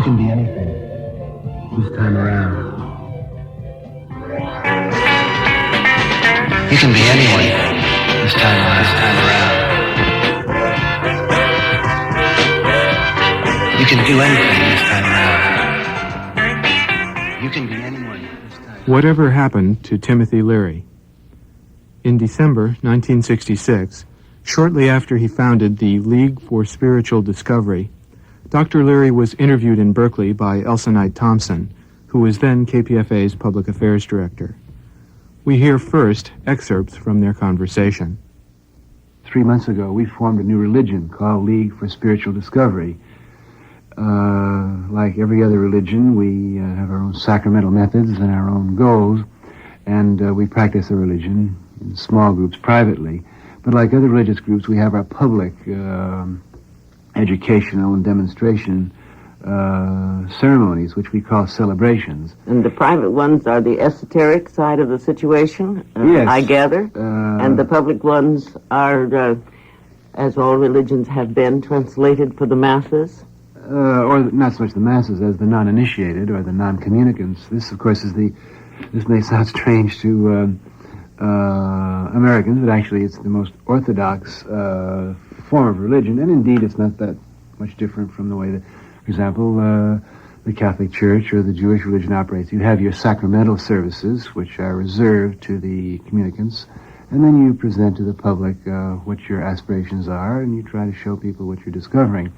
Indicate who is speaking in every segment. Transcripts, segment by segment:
Speaker 1: You can be anything this time around. You can be anyone this time around. You can do anything this time around. You can be anyone this time around.
Speaker 2: Whatever happened to Timothy Leary? In December 1966, shortly after he founded the League for Spiritual Discovery, Dr. Leary was interviewed in Berkeley by Elsa Knight Thompson, who was then KPFA's Public Affairs Director. We hear first excerpts from their conversation.
Speaker 3: 3 months ago, we formed a new religion called League for Spiritual Discovery. Like every other religion, we have our own sacramental methods and our own goals, and we practice the religion in small groups privately. But like other religious groups, we have our public educational and demonstration ceremonies, which we call celebrations.
Speaker 4: And the private ones are the esoteric side of the situation,
Speaker 3: yes.
Speaker 4: I gather. And the public ones are, as all religions have been, translated for the masses.
Speaker 3: Or not so much the masses as the non-initiated or the non-communicants. This, of course, this may sound strange to Americans, but actually it's the most orthodox form of religion, and indeed it's not that much different from the way that, for example, the Catholic Church or the Jewish religion operates. You have your sacramental services, which are reserved to the communicants, and then you present to the public what your aspirations are, and you try to show people what you're discovering.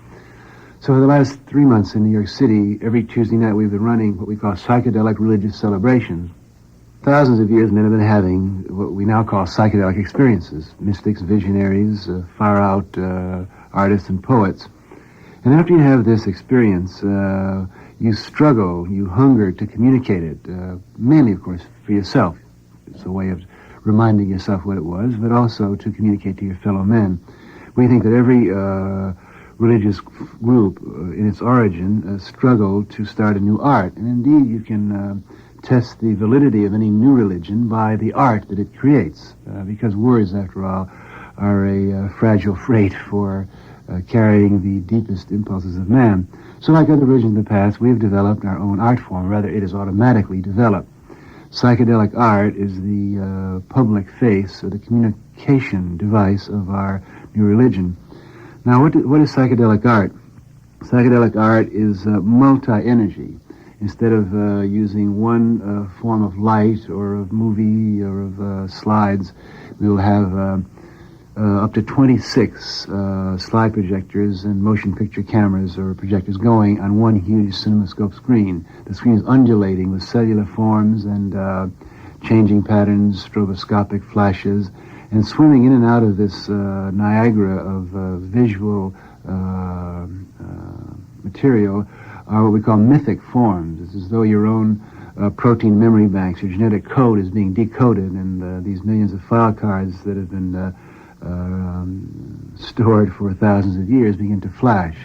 Speaker 3: So for the last 3 months in New York City, every Tuesday night we've been running what we call psychedelic religious celebrations. Thousands of years men have been having what we now call psychedelic experiences, mystics, visionaries, far-out artists and poets. And after you have this experience, you struggle, you hunger to communicate it, mainly, of course, for yourself. It's a way of reminding yourself what it was, but also to communicate to your fellow men. We think that every religious group, in its origin, struggled to start a new art. And indeed, you can test the validity of any new religion by the art that it creates, because words, after all, are a fragile freight for carrying the deepest impulses of man. So like other religions in the past, we have developed our own art form. Rather, it is automatically developed. Psychedelic art is the public face or the communication device of our new religion. Now, what is psychedelic art? Psychedelic art is multi-energy. Instead of using one form of light or of movie or of slides, we will have up to 26 slide projectors and motion picture cameras or projectors going on one huge cinemascope screen. The screen is undulating with cellular forms and changing patterns, stroboscopic flashes, and swimming in and out of this Niagara of visual material are what we call mythic forms. It's as though your own protein memory banks, your genetic code is being decoded, and these millions of file cards that have been stored for thousands of years begin to flash.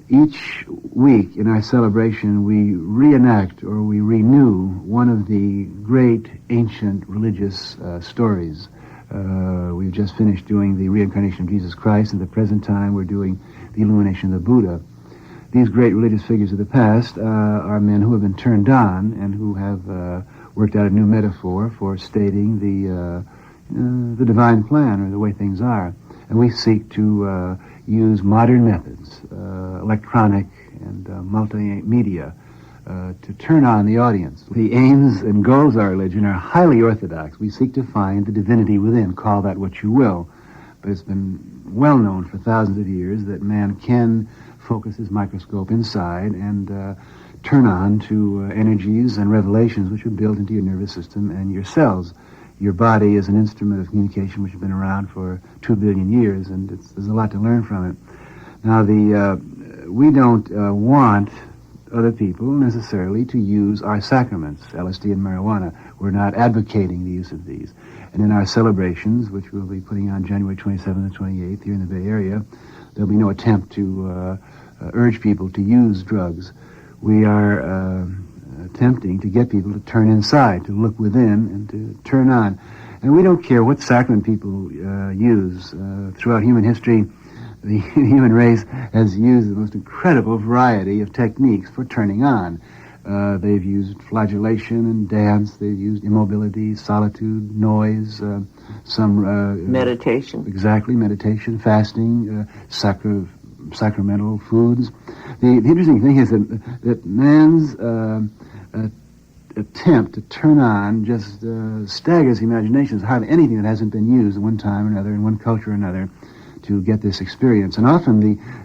Speaker 3: Each week in our celebration, we reenact or we renew one of the great ancient religious stories. We've just finished doing the reincarnation of Jesus Christ. At the present time, we're doing the illumination of the Buddha. These great religious figures of the past are men who have been turned on and who have worked out a new metaphor for stating the divine plan or the way things are. And we seek to use modern methods, electronic and multimedia, to turn on the audience. The aims and goals of our religion are highly orthodox. We seek to find the divinity within, call that what you will. But it's been well known for thousands of years that man can focus his microscope inside and turn on to energies and revelations which are built into your nervous system and your cells. Your body is an instrument of communication which has been around for 2 billion years, and there's a lot to learn from it. Now, we don't want other people necessarily to use our sacraments, LSD and marijuana. We're not advocating the use of these. And in our celebrations, which we'll be putting on January 27th and 28th here in the Bay Area, there'll be no attempt to urge people to use drugs. We are attempting to get people to turn inside, to look within, and to turn on. And we don't care what sacrament people use. Throughout human history, the human race has used the most incredible variety of techniques for turning on. They've used flagellation and dance. They've used immobility, solitude, noise,
Speaker 4: meditation.
Speaker 3: Exactly, meditation, fasting, sacramental foods. The interesting thing is that man's attempt to turn on just staggers the imagination. There's hardly anything that hasn't been used at one time or another, in one culture or another, to get this experience. And often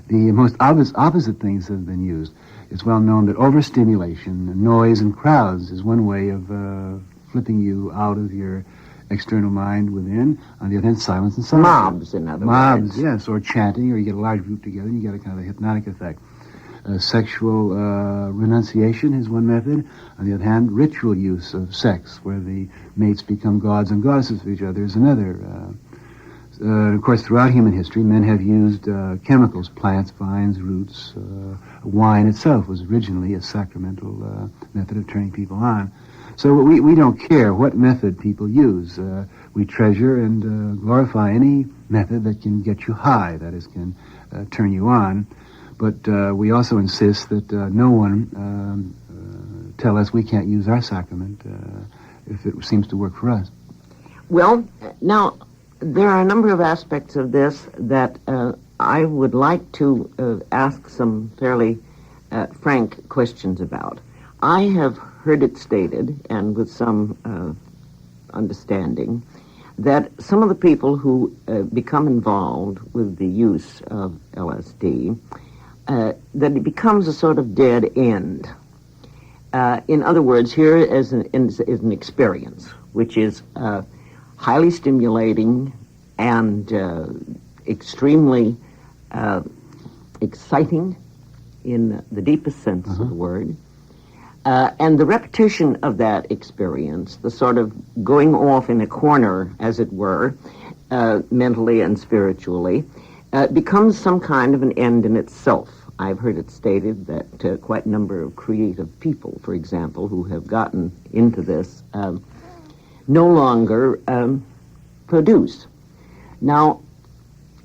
Speaker 3: the most opposite things have been used. It's well known that overstimulation, noise, and crowds is one way of flipping you out of your external mind within. On the other hand, silence and solitude.
Speaker 4: Mobs, in other words.
Speaker 3: Mobs, yes, or chanting, or you get a large group together and you get a kind of a hypnotic effect. Sexual renunciation is one method. On the other hand, ritual use of sex, where the mates become gods and goddesses of each other, is another. Of course, throughout human history, men have used chemicals, plants, vines, roots. Wine itself was originally a sacramental method of turning people on. So we don't care what method people use. We treasure and glorify any method that can get you high, that is, can turn you on. But we also insist that no one tell us we can't use our sacrament if it seems to work for us.
Speaker 4: Well, now, there are a number of aspects of this that I would like to ask some fairly frank questions about. I have heard it stated, and with some understanding, that some of the people who become involved with the use of LSD, that it becomes a sort of dead end. In other words, here is an experience which is highly stimulating and extremely exciting in the deepest sense of the word. And the repetition of that experience, the sort of going off in a corner, as it were, mentally and spiritually, becomes some kind of an end in itself. I've heard it stated that quite a number of creative people, for example, who have gotten into this, no longer produce. Now,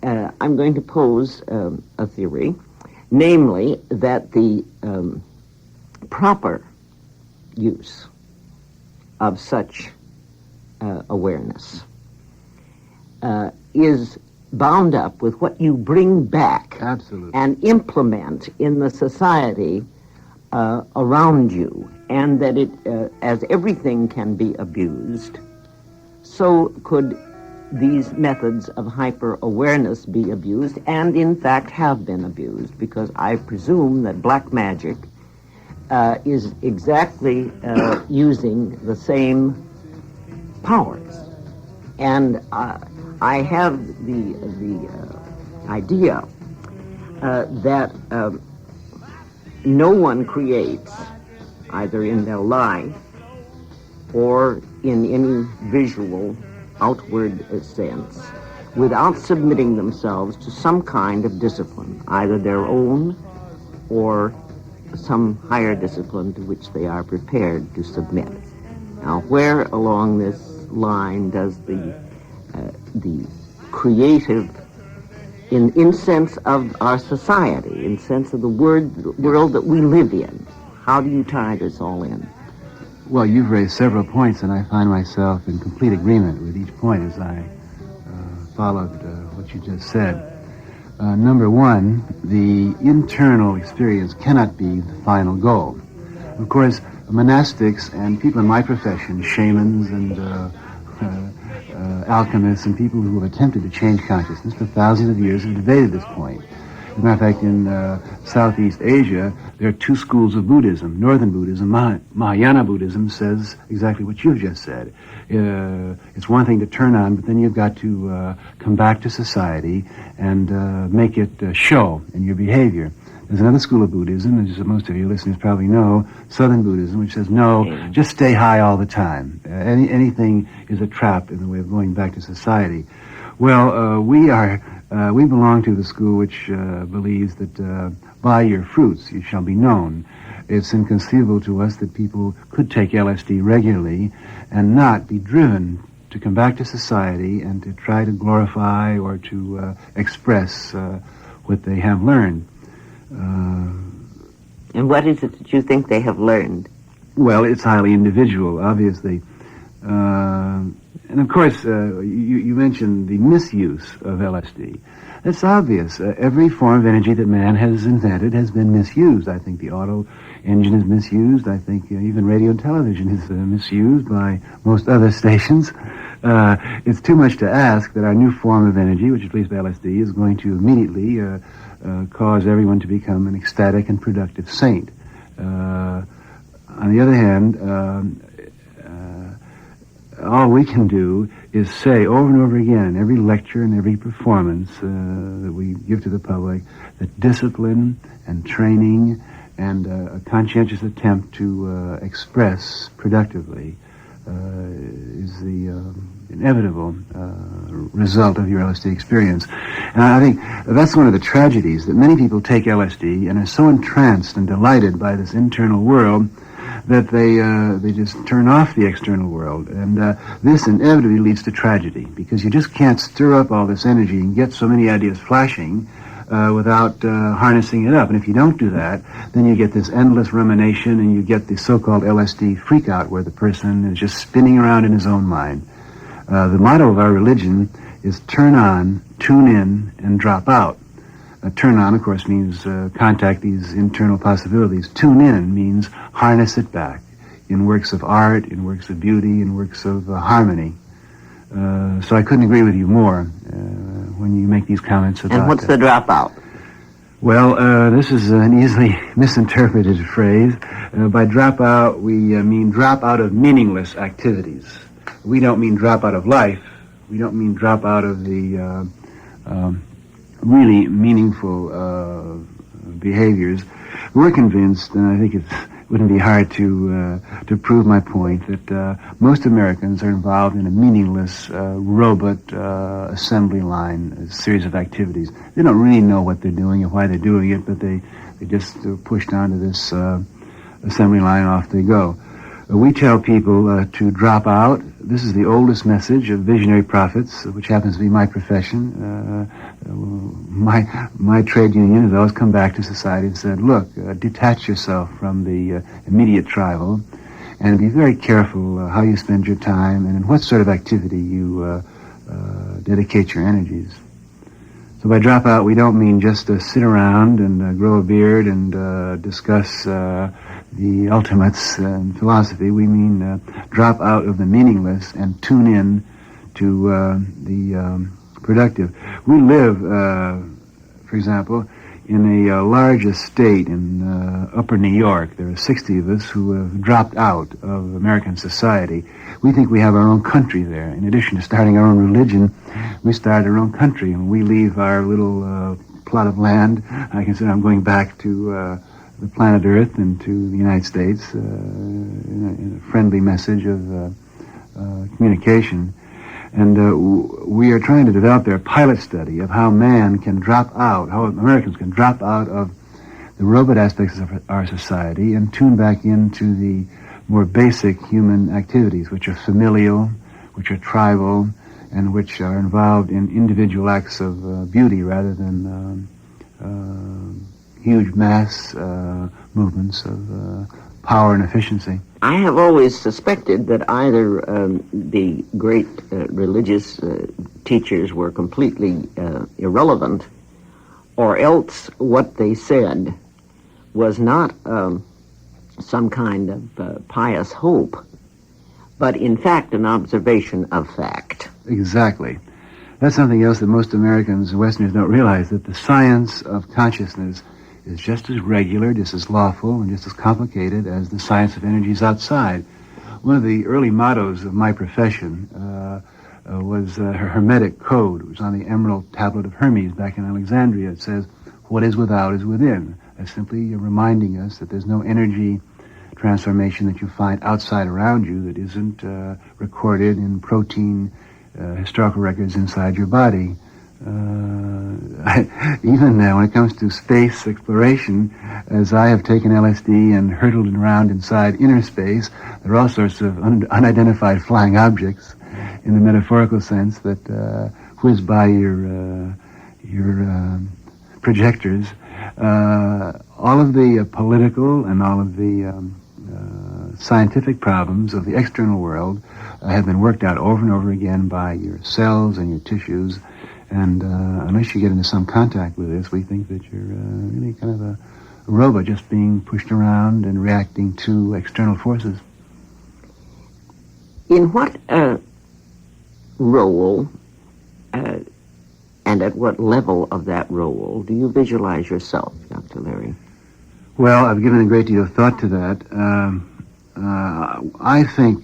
Speaker 4: I'm going to pose a theory, namely that the proper use of such awareness is bound up with what you bring back
Speaker 3: Absolutely.
Speaker 4: and implement in the society around you, and that it, as everything can be abused, so could these methods of hyper-awareness be abused, and in fact have been abused, because I presume that black magic is exactly using the same powers. And I have the idea that no one creates, either in their life or in any visual outward sense, without submitting themselves to some kind of discipline, either their own or some higher discipline to which they are prepared to submit. Now, where along this line does the creative, in sense of our society, in sense of the world that we live in, how do you tie this all in?
Speaker 3: Well, you've raised several points, and I find myself in complete agreement with each point as I followed what you just said. Number one, the internal experience cannot be the final goal. Of course, monastics and people in my profession, shamans and alchemists and people who have attempted to change consciousness for thousands of years have debated this point. As a matter of fact, in Southeast Asia, there are two schools of Buddhism. Northern Buddhism, Mahayana Buddhism, says exactly what you've just said. It's one thing to turn on, but then you've got to come back to society and make it show in your behavior. There's another school of Buddhism, as most of your listeners probably know, Southern Buddhism, which says, no, just stay high all the time. Anything is a trap in the way of going back to society. Well, we belong to the school which believes that by your fruits you shall be known. It's inconceivable to us that people could take LSD regularly and not be driven to come back to society and to try to glorify or to express what they have learned.
Speaker 4: And what is it that you think they have learned?
Speaker 3: Well, it's highly individual, obviously. And of course, you mentioned the misuse of LSD. That's obvious. Every form of energy that man has invented has been misused. I think the auto engine is misused. I think even radio and television is misused by most other stations. It's too much to ask that our new form of energy, which is released by LSD, is going to immediately cause everyone to become an ecstatic and productive saint. On the other hand, all we can do is say over and over again in every lecture and every performance that we give to the public that discipline and training and a conscientious attempt to express productively is the inevitable result of your LSD experience. And I think that's one of the tragedies, that many people take LSD and are so entranced and delighted by this internal world that they just turn off the external world. And this inevitably leads to tragedy, because you just can't stir up all this energy and get so many ideas flashing without harnessing it up. And if you don't do that, then you get this endless rumination, and you get the so-called LSD freakout, where the person is just spinning around in his own mind. The motto of our religion is turn on, tune in, and drop out. Turn on, of course, means contact these internal possibilities. Tune in means harness it back in works of art, in works of beauty, in works of harmony. So I couldn't agree with you more when you make these comments about...
Speaker 4: And what's the dropout?
Speaker 3: Well, this is an easily misinterpreted phrase. By dropout, we mean drop out of meaningless activities. We don't mean drop out of life. We don't mean drop out of the really meaningful behaviors. We're convinced, and I think it wouldn't be hard to prove my point, that most Americans are involved in a meaningless robot assembly line, a series of activities. They don't really know what they're doing or why they're doing it, but they just push down to this assembly line and off they go. We tell people to drop out. This is the oldest message of visionary prophets, which happens to be my profession. My trade union has always come back to society and said, look, detach yourself from the immediate tribal and be very careful how you spend your time and in what sort of activity you dedicate your energies. So by drop out, we don't mean just to sit around and grow a beard and discuss the ultimates in philosophy. We mean drop out of the meaningless and tune in to the productive. We live, for example, in a large estate in upper New York. There are 60 of us who have dropped out of American society. We think we have our own country there. In addition to starting our own religion, we started our own country. And we leave our little plot of land. I consider I'm going back to the planet Earth and to the United States in a friendly message of communication. And we are trying to develop their pilot study of how man can drop out, how Americans can drop out of the robot aspects of our society and tune back into the more basic human activities, which are familial, which are tribal, and which are involved in individual acts of beauty rather than huge mass movements of power and efficiency.
Speaker 4: I have always suspected that either the great religious teachers were completely irrelevant, or else what they said was not some kind of pious hope, but in fact an observation of fact.
Speaker 3: Exactly. That's something else that most Americans and Westerners don't realize, that the science of consciousness is just as regular, just as lawful, and just as complicated as the science of energies outside. One of the early mottos of my profession was a Hermetic code. It was on the emerald tablet of Hermes back in Alexandria. It says, what is without is within. That's simply reminding us that there's no energy transformation that you find outside around you that isn't recorded in protein historical records inside your body. Even when it comes to space exploration, as I have taken LSD and hurtled around inside inner space, there are all sorts of unidentified flying objects, in the metaphorical sense, that whiz by your projectors. All of the political and all of the scientific problems of the external world have been worked out over and over again by your cells and your tissues. And unless you get into some contact with this, we think that you're really kind of a robot just being pushed around and reacting to external forces.
Speaker 4: In what role and at what level of that role do you visualize yourself, Dr. Leary?
Speaker 3: Well, I've given a great deal of thought to that. I think,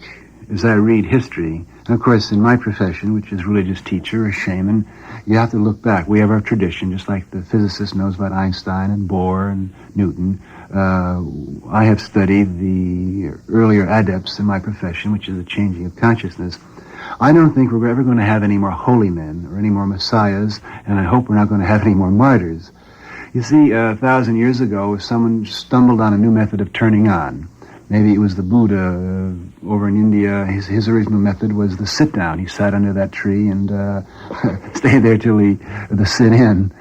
Speaker 3: as I read history, and of course in my profession, which is religious teacher or shaman, you have to look back. We have our tradition, just like the physicist knows about Einstein and Bohr and Newton. I have studied the earlier adepts in my profession, which is the changing of consciousness. I don't think we're ever going to have any more holy men or any more messiahs, and I hope we're not going to have any more martyrs. You see, 1,000 years ago, if someone stumbled on a new method of turning on, maybe it was the Buddha over in India. His original method was the sit down. He sat under that tree and stayed there till the sit in.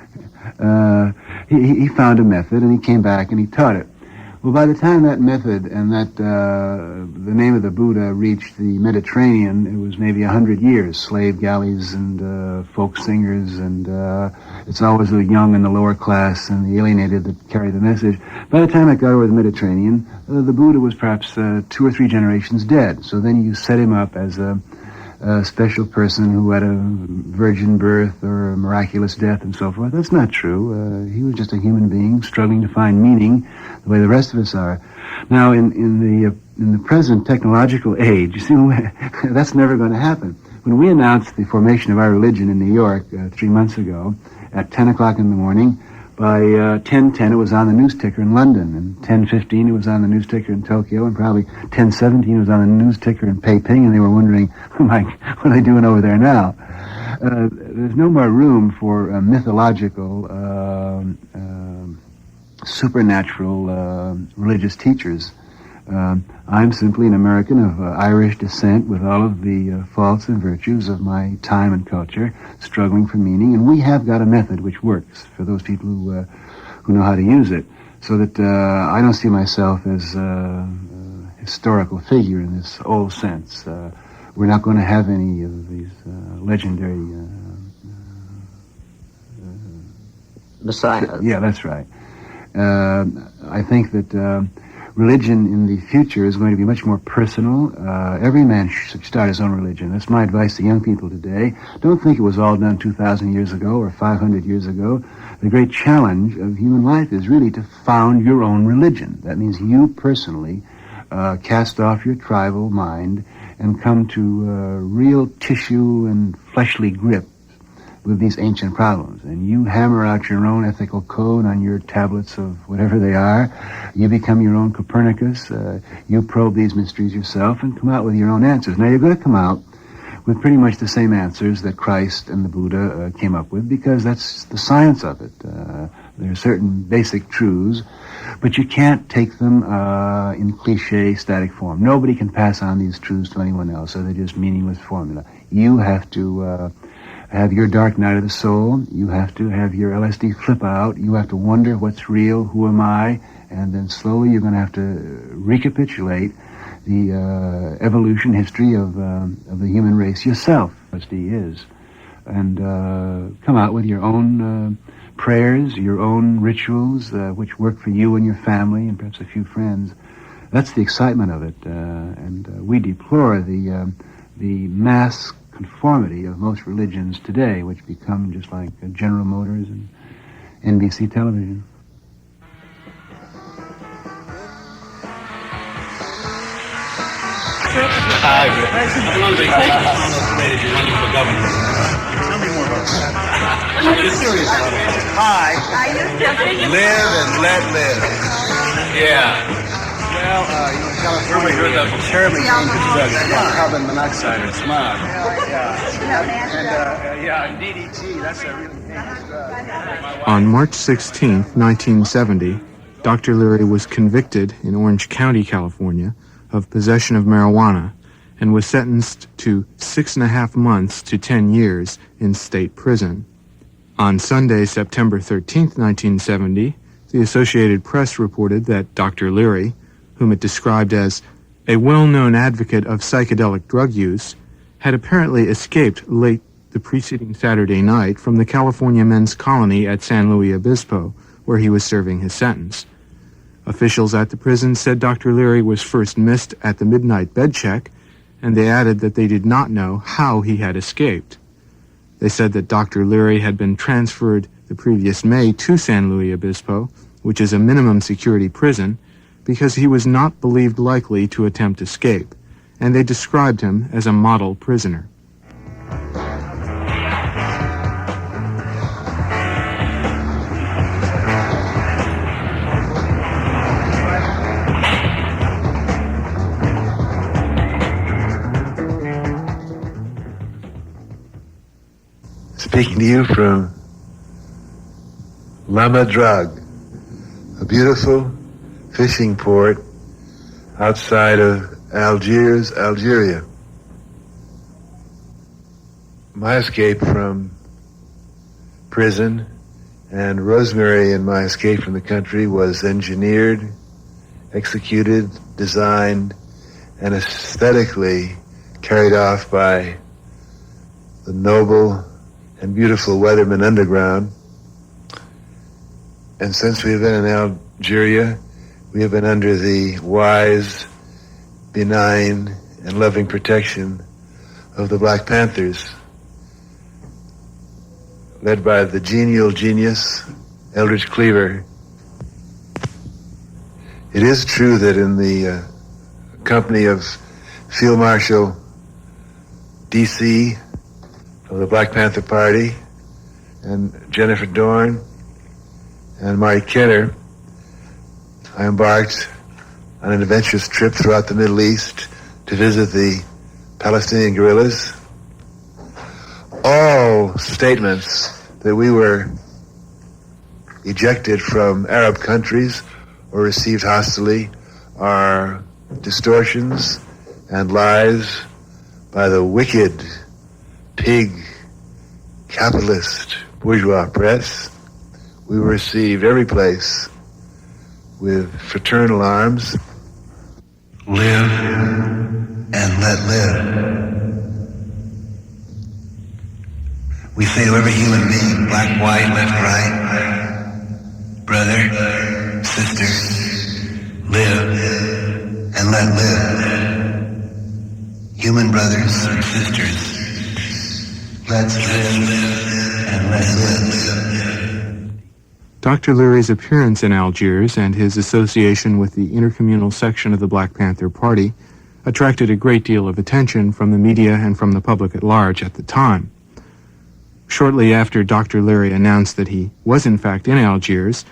Speaker 3: He found a method and he came back and he taught it. Well, by the time that method and that the name of the Buddha reached the Mediterranean, it was maybe 100 years. Slave galleys and folk singers, and it's always the young and the lower class and the alienated that carry the message. By the time it got over the Mediterranean, the Buddha was perhaps 2 or 3 generations dead. So then you set him up as a special person who had a virgin birth or a miraculous death and so forth. That's not true. He was just a human being struggling to find meaning the way the rest of us are. Now, in the present technological age, you see, that's never going to happen. When we announced the formation of our religion in New York 3 months ago at 10 o'clock in the morning, by 10:10 it was on the news ticker in London, and 10:15 it was on the news ticker in Tokyo, and probably 10:17 it was on the news ticker in Peiping, and they were wondering, oh my, what are they doing over there now? There's no more room for mythological, supernatural religious teachers. I'm simply an American of Irish descent with all of the faults and virtues of my time and culture, struggling for meaning, and we have got a method which works for those people who know how to use it, so that I don't see myself as a historical figure in this old sense. We're not going to have any of these legendary
Speaker 4: Messiahs.
Speaker 3: Yeah, that's right. I think that religion in the future is going to be much more personal. Every man should start his own religion. That's my advice to young people today. Don't think it was all done 2,000 years ago or 500 years ago. The great challenge of human life is really to found your own religion. That means you personally cast off your tribal mind and come to real tissue and fleshly grip with these ancient problems. And you hammer out your own ethical code on your tablets of whatever they are. You become your own Copernicus. You probe these mysteries yourself and come out with your own answers. Now, you're going to come out with pretty much the same answers that Christ and the Buddha came up with, because that's the science of it. There are certain basic truths, but you can't take them in cliche, static form. Nobody can pass on these truths to anyone else, so they're just meaningless formula. You have to have your dark night of the soul. You have to have your LSD flip out. You have to wonder what's real, who am I, and then slowly you're going to have to recapitulate the evolution history of the human race yourself. LSD is, and come out with your own prayers, your own rituals, which work for you and your family and perhaps a few friends. That's the excitement of it, and we deplore the mass conformity of most religions today, which become just like General Motors and NBC television.
Speaker 5: Hi, I'm on vacation. I don't know if you're running for governor. Tell me more about that. I'm just serious about it. Hi. Live and let live. Yeah.
Speaker 6: Well, in California, we have terribly dangerous drugs, carbon monoxide or smog. And DDT, that's a really dangerous drug.
Speaker 2: On March 16, 1970, Dr. Leary was convicted in Orange County, California, of possession of marijuana and was sentenced to 6.5 months to 10 years in state prison. On Sunday, September 13, 1970, the Associated Press reported that Dr. Leary, whom it described as a well-known advocate of psychedelic drug use, had apparently escaped late the preceding Saturday night from the California men's colony at San Luis Obispo, where he was serving his sentence. Officials at the prison said Dr. Leary was first missed at the midnight bed check, and they added that they did not know how he had escaped. They said that Dr. Leary had been transferred the previous May to San Luis Obispo, which is a minimum security prison, because he was not believed likely to attempt escape, and they described him as a model prisoner.
Speaker 7: Speaking to you from Lama Drug, a beautiful fishing port outside of Algiers, Algeria. My escape from prison and Rosemary and my escape from the country was engineered, executed, designed, and aesthetically carried off by the noble and beautiful Weatherman Underground. And since we have been in Algeria, we have been under the wise, benign, and loving protection of the Black Panthers, led by the genial genius, Eldridge Cleaver. It is true that in the company of Field Marshal D.C., of the Black Panther Party, and Jennifer Dorn, and Mari Kenner, I embarked on an adventurous trip throughout the Middle East to visit the Palestinian guerrillas. All statements that we were ejected from Arab countries or received hostilely are distortions and lies by the wicked, pig, capitalist, bourgeois press. We were received every place with fraternal arms.
Speaker 5: Live and let live. We say to every human being, black, white, left, right, brother, sister, live and let live. Human brothers and sisters, let's live and let live.
Speaker 2: Dr. Leary's appearance in Algiers and his association with the intercommunal section of the Black Panther Party attracted a great deal of attention from the media and from the public at large at the time. Shortly after Dr. Leary announced that he was in fact in Algiers,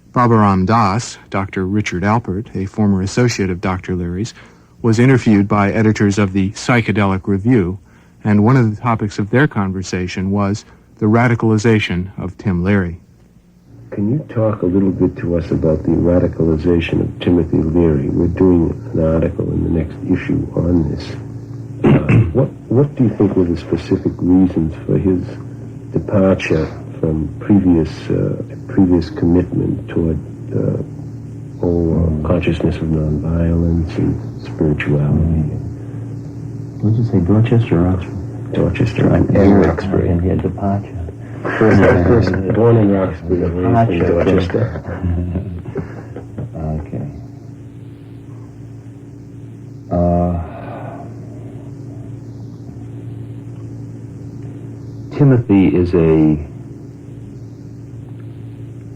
Speaker 2: Babaram Das, Dr. Richard Alpert, a former associate of Dr. Leary's, was interviewed by editors of the Psychedelic Review, and one of the topics of their conversation was the radicalization of Tim Leary.
Speaker 8: Can you talk a little bit to us about the radicalization of Timothy Leary? We're doing an article in the next issue on this. What do you think were the specific reasons for his departure from previous commitment toward consciousness of nonviolence and spirituality?
Speaker 9: What did you say, Dorchester or Oxford?
Speaker 8: Dorchester and Roxbury.
Speaker 9: And he had departure.
Speaker 8: First born in Roxbury, raised in Dorchester.
Speaker 9: Okay. Timothy is a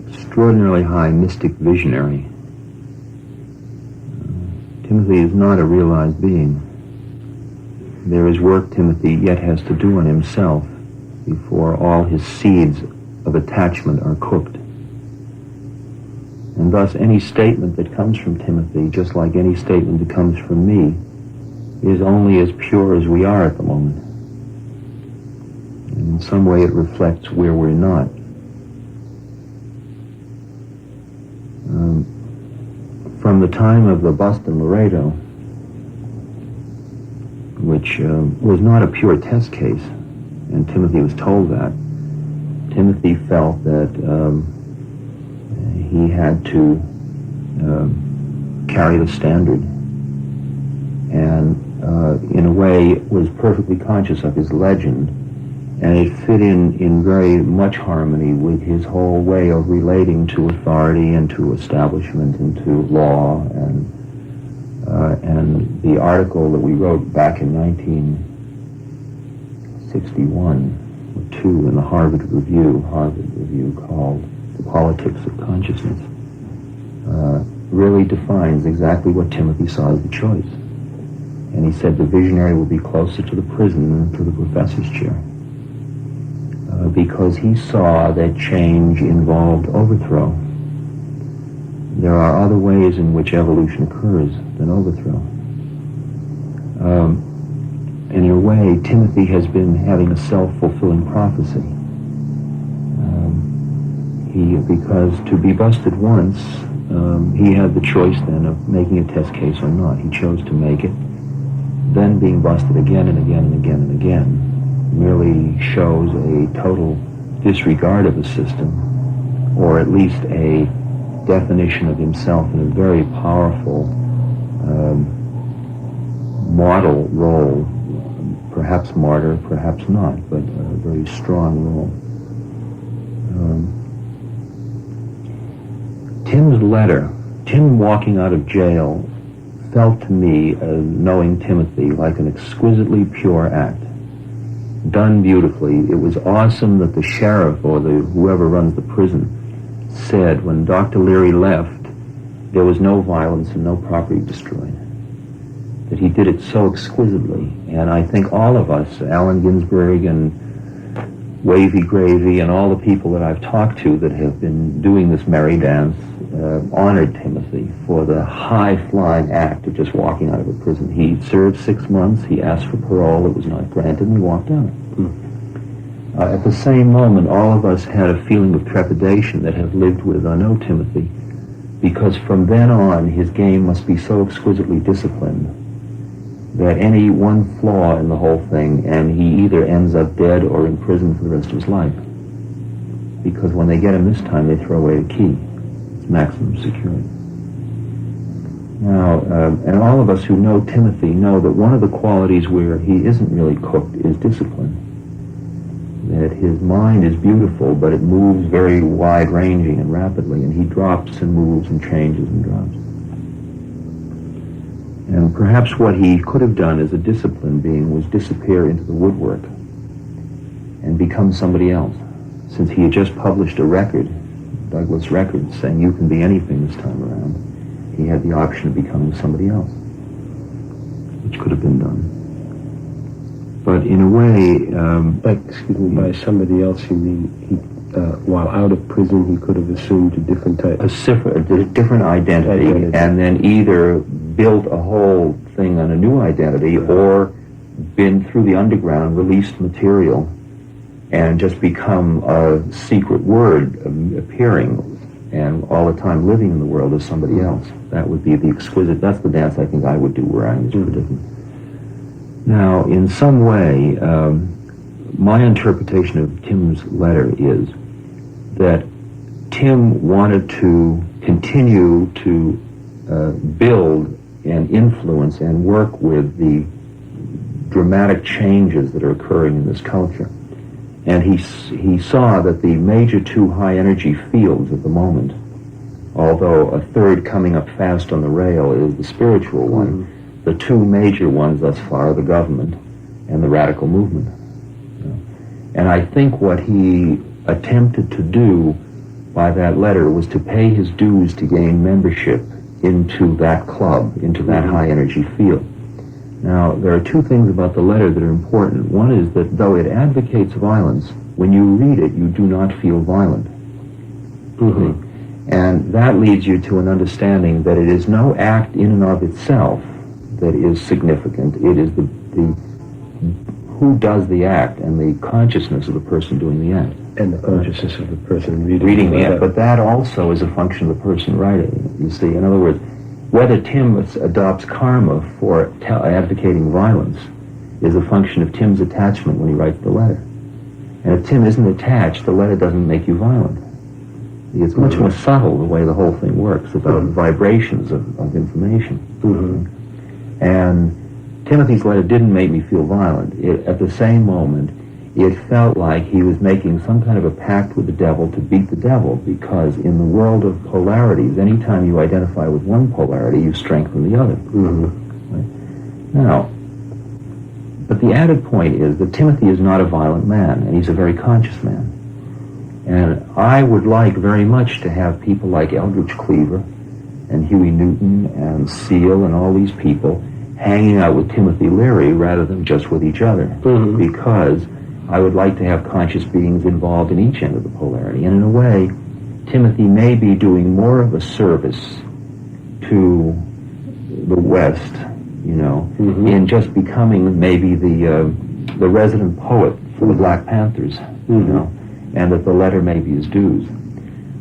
Speaker 9: extraordinarily high mystic visionary. Timothy is not a realized being. There is work Timothy yet has to do on himself before all his seeds of attachment are cooked. And thus any statement that comes from Timothy, just like any statement that comes from me, is only as pure as we are at the moment. And in some way it reflects where we're not. From the time of the bust in Laredo, which was not a pure test case, and Timothy was told that, Timothy felt that he had to carry the standard, and in a way was perfectly conscious of his legend, and it fit in very much harmony with his whole way of relating to authority and to establishment and to law, and the article that we wrote back in 1961 or 2 in the Harvard Review called "The Politics of Consciousness" really defines exactly what Timothy saw as the choice. And he said the visionary will be closer to the prison than to the professor's chair, because he saw that change involved overthrow. There are other ways in which evolution occurs than overthrow. And in a way, Timothy has been having a self-fulfilling prophecy. Because to be busted once, he had the choice then of making a test case or not. He chose to make it. Then being busted again and again and again and again merely shows a total disregard of the system, or at least a definition of himself in a very powerful model role, perhaps martyr, perhaps not, but a very strong role. Tim's letter, Tim walking out of jail, felt to me, knowing Timothy, like an exquisitely pure act, done beautifully. It was awesome that the sheriff or whoever runs the prison said when Dr. Leary left, there was no violence and no property destroyed. That he did it so exquisitely. And I think all of us, Allen Ginsberg and Wavy Gravy and all the people that I've talked to that have been doing this merry dance, honored Timothy for the high-flying act of just walking out of a prison. He served 6 months, he asked for parole, it was not granted, and he walked out. At the same moment, all of us had a feeling of trepidation that have lived with, I know Timothy, because from then on, his game must be so exquisitely disciplined that any one flaw in the whole thing, and he either ends up dead or in prison for the rest of his life. Because when they get him this time, they throw away the key. It's maximum security. Now, and all of us who know Timothy know that one of the qualities where he isn't really cooked is discipline. That his mind is beautiful, but it moves very wide-ranging and rapidly, and he drops and moves and changes and drops. And perhaps what he could have done as a disciplined being was disappear into the woodwork and become somebody else. Since he had just published a record, Douglas Records, saying you can be anything this time around, he had the option of becoming somebody else, which could have been done. But in a way...
Speaker 8: by somebody else you mean while out of prison he could have assumed a different type...
Speaker 9: A different identity, and then either built a whole thing on a new identity, or been through the underground, released material, and just become a secret word appearing, and all the time living in the world as somebody else. That would be the exquisite, that's the dance I think I would do were I in this predicament. Now, in some way, my interpretation of Tim's letter is that Tim wanted to continue to build and influence and work with the dramatic changes that are occurring in this culture. And he saw that the major 2 high-energy fields at the moment, although a third coming up fast on the rail is the spiritual one, the 2 major ones thus far are the government and the radical movement. And I think what he attempted to do by that letter was to pay his dues to gain membership into that club, into that high-energy field. Now, there are 2 things about the letter that are important. One is that though it advocates violence, when you read it, you do not feel violent. And that leads you to an understanding that it is no act in and of itself that is significant. It is the who does the act and the consciousness of the person doing the act.
Speaker 8: And the consciousness of the person
Speaker 9: reading the act. But that also is a function of the person writing it, you see. In other words, whether Tim adopts karma for advocating violence is a function of Tim's attachment when he writes the letter. And if Tim isn't attached, the letter doesn't make you violent. It's much more subtle the way the whole thing works, about vibrations of information. And Timothy's letter didn't make me feel violent. At the same moment, it felt like he was making some kind of a pact with the devil to beat the devil, because in the world of polarities, anytime you identify with one polarity, you strengthen the other. Right? Now, but the added point is that Timothy is not a violent man, and he's a very conscious man. And I would like very much to have people like Eldridge Cleaver and Huey Newton and Seal and all these people hanging out with Timothy Leary rather than just with each other, because I would like to have conscious beings involved in each end of the polarity. And in a way, Timothy may be doing more of a service to the West, you know, in just becoming maybe the resident poet for the Black Panthers, you know, and that the letter may be his dues.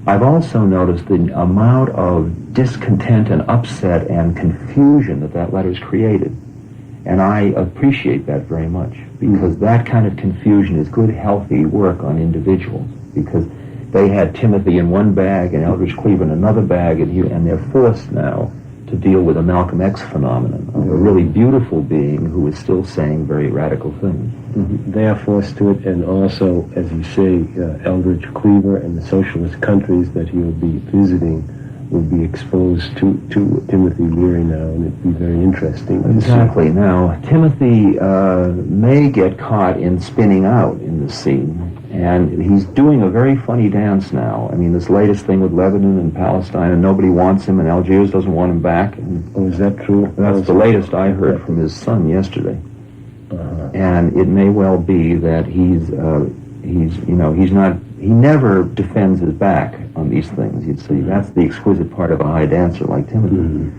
Speaker 9: I've also noticed the amount of discontent and upset and confusion that letter's created. And I appreciate that very much, because that kind of confusion is good, healthy work on individuals, because they had Timothy in one bag and Eldridge Cleaver in another bag, and they're forced now to deal with a Malcolm X phenomenon of a really beautiful being who is still saying very radical things.
Speaker 8: They are forced to it, and also, as you say, Eldridge Cleaver and the socialist countries that he will be visiting will be exposed to Timothy Leary now, and it'd be very interesting.
Speaker 9: Exactly. Now, Timothy may get caught in spinning out in the scene, and he's doing a very funny dance now. I mean, this latest thing with Lebanon and Palestine, and nobody wants him, and Algiers doesn't want him back. And
Speaker 8: is that true?
Speaker 9: That's the latest I heard from his son yesterday. And it may well be that he never defends his back on these things. You'd see, that's the exquisite part of a high dancer like Timothy.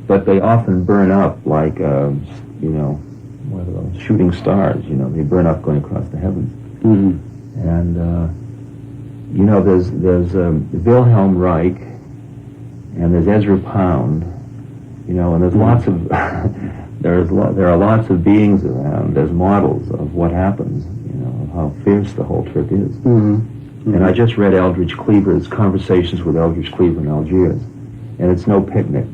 Speaker 9: But they often burn up like, what are those, shooting stars, they burn up going across the heavens. And, there's Wilhelm Reich, and there's Ezra Pound, and there's lots of, there are lots of beings around as models of what happens, of how fierce the whole trip is. And I just read Eldridge Cleaver's Conversations with Eldridge Cleaver in Algiers, and it's no picnic,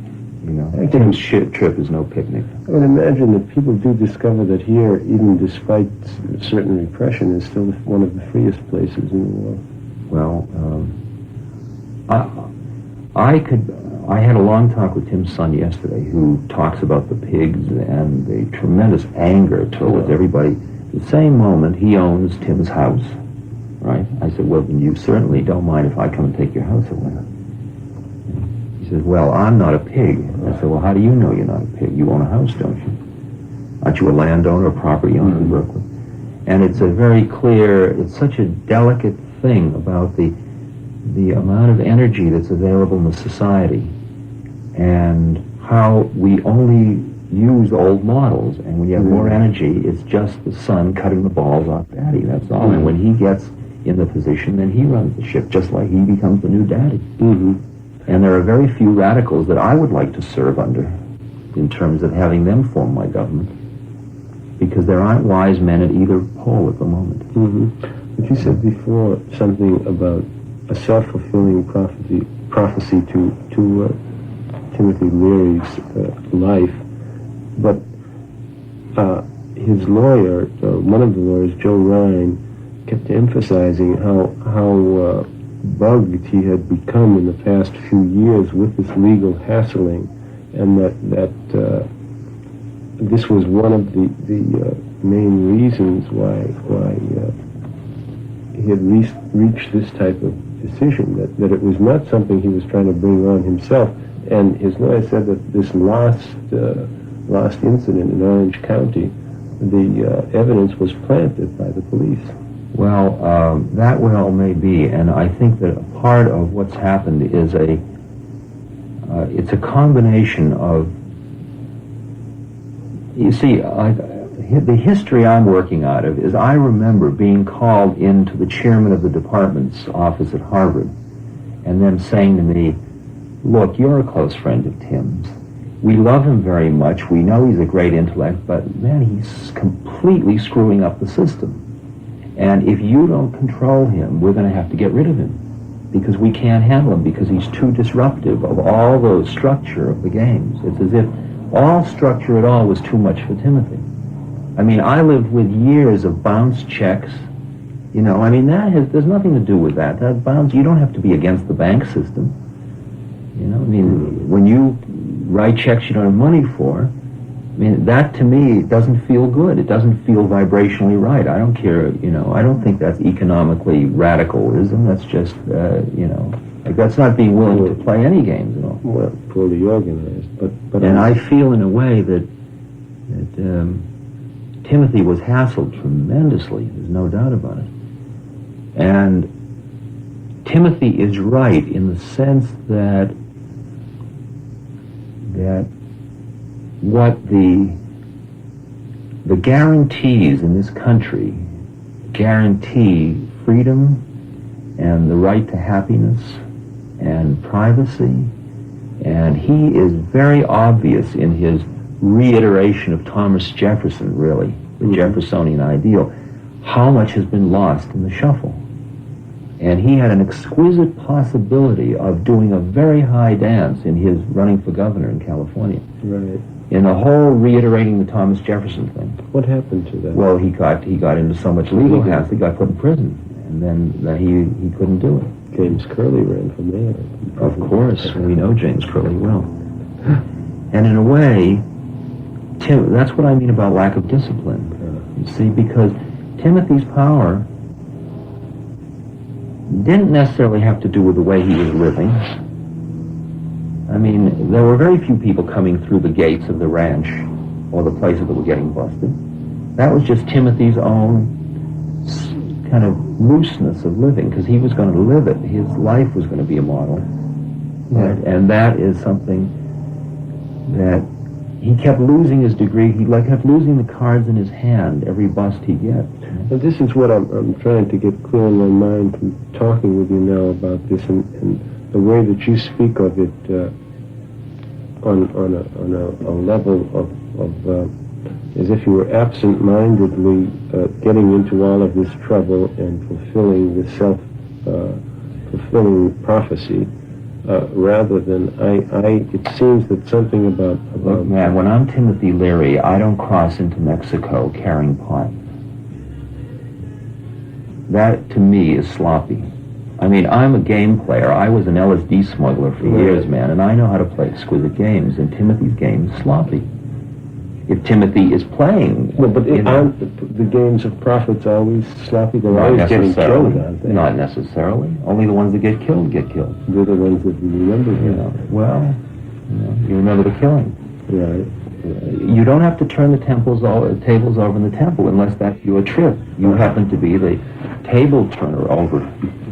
Speaker 9: Tim's trip is no picnic.
Speaker 8: I would imagine that people do discover that here, even despite certain repression, is still one of the freest places in the world.
Speaker 9: Well, I had a long talk with Tim's son yesterday, who talks about the pigs and the tremendous anger towards everybody. The same moment, he owns Tim's house, right? I said, well, then you certainly don't mind if I come and take your house away. He says, well, I'm not a pig. I said, well, how do you know you're not a pig? You own a house, don't you? Aren't you a landowner, a property owner in Brooklyn? And it's a very clear, it's such a delicate thing about the amount of energy that's available in the society, and how we only use old models, and when you have more energy, it's just the son cutting the balls off daddy, that's all. And when he gets in the position, then he runs the ship, just like he becomes the new daddy. And there are very few radicals that I would like to serve under, in terms of having them form my government, because there aren't wise men at either pole at the moment.
Speaker 8: But you said before something about a self-fulfilling prophecy to Timothy Leary's life, but his lawyer, one of the lawyers, Joe Ryan, kept emphasizing how bugged he had become in the past few years with this legal hassling, and that this was one of the main reasons why he had reached this type of decision, that it was not something he was trying to bring on himself. And his lawyer said that this last incident in Orange County, the evidence was planted by the police.
Speaker 9: Well, that well may be, and I think that a part of what's happened is it's a combination of, you see, the history I'm working out of is I remember being called into the chairman of the department's office at Harvard, and them saying to me, look, you're a close friend of Tim's. We love him very much. We know he's a great intellect, but man, he's completely screwing up the system. And if you don't control him, we're going to have to get rid of him because we can't handle him because he's too disruptive of all the structure of the games. It's as if all structure at all was too much for Timothy. I mean, I lived with years of bounce checks. You know, I mean, there's nothing to do with that. That bounce, you don't have to be against the bank system. You know, I mean, when you write checks you don't have money for, I mean, that to me doesn't feel good. It doesn't feel vibrationally right. I don't care, you know, I don't think that's economically radicalism. That's just, you know, like that's not being willing to play any games at all.
Speaker 8: Well, poorly organized, but
Speaker 9: and I feel in a way that Timothy was hassled tremendously. There's no doubt about it. And Timothy is right in the sense that what the guarantees in this country guarantee freedom and the right to happiness and privacy, and he is very obvious in his reiteration of Thomas Jefferson, really, the Jeffersonian ideal, how much has been lost in the shuffle. And he had an exquisite possibility of doing a very high dance in his running for governor in California.
Speaker 8: Right.
Speaker 9: In the whole reiterating the Thomas Jefferson thing.
Speaker 8: What happened to that?
Speaker 9: Well, he got into so much legal hassle, he got put in prison. And then he couldn't do it.
Speaker 8: James Curley ran for mayor.
Speaker 9: Of course, we know James Curley well. And in a way, that's what I mean about lack of discipline. You see, because Timothy's power didn't necessarily have to do with the way he was living. I mean, there were very few people coming through the gates of the ranch or the places that were getting busted. That was just Timothy's own kind of looseness of living, because he was going to live it. His life was going to be a model. Right? And that is something that he kept losing his degree. He kept losing the cards in his hand every bust he get.
Speaker 8: And this is what I'm trying to get clear in my mind from talking with you now about this, and the way that you speak of it on a level of as if you were absent-mindedly getting into all of this trouble and fulfilling the fulfilling prophecy. Rather than it seems that something about
Speaker 9: Look, man, when I'm Timothy Leary, I don't cross into Mexico carrying pot. That, to me, is sloppy. I mean, I'm a game player. I was an LSD smuggler for years, man, and I know how to play exquisite games, and Timothy's game is sloppy. If Timothy is playing...
Speaker 8: Well, but aren't the games of prophets always sloppy? They're always getting killed, aren't they?
Speaker 9: Not necessarily. Only the ones that get killed get killed.
Speaker 8: They're the ones that you remember.
Speaker 9: You know, well, you remember the killing.
Speaker 8: Right.
Speaker 9: You don't have to turn the tables over in the temple unless that's your trip. You happen to be the table turner over.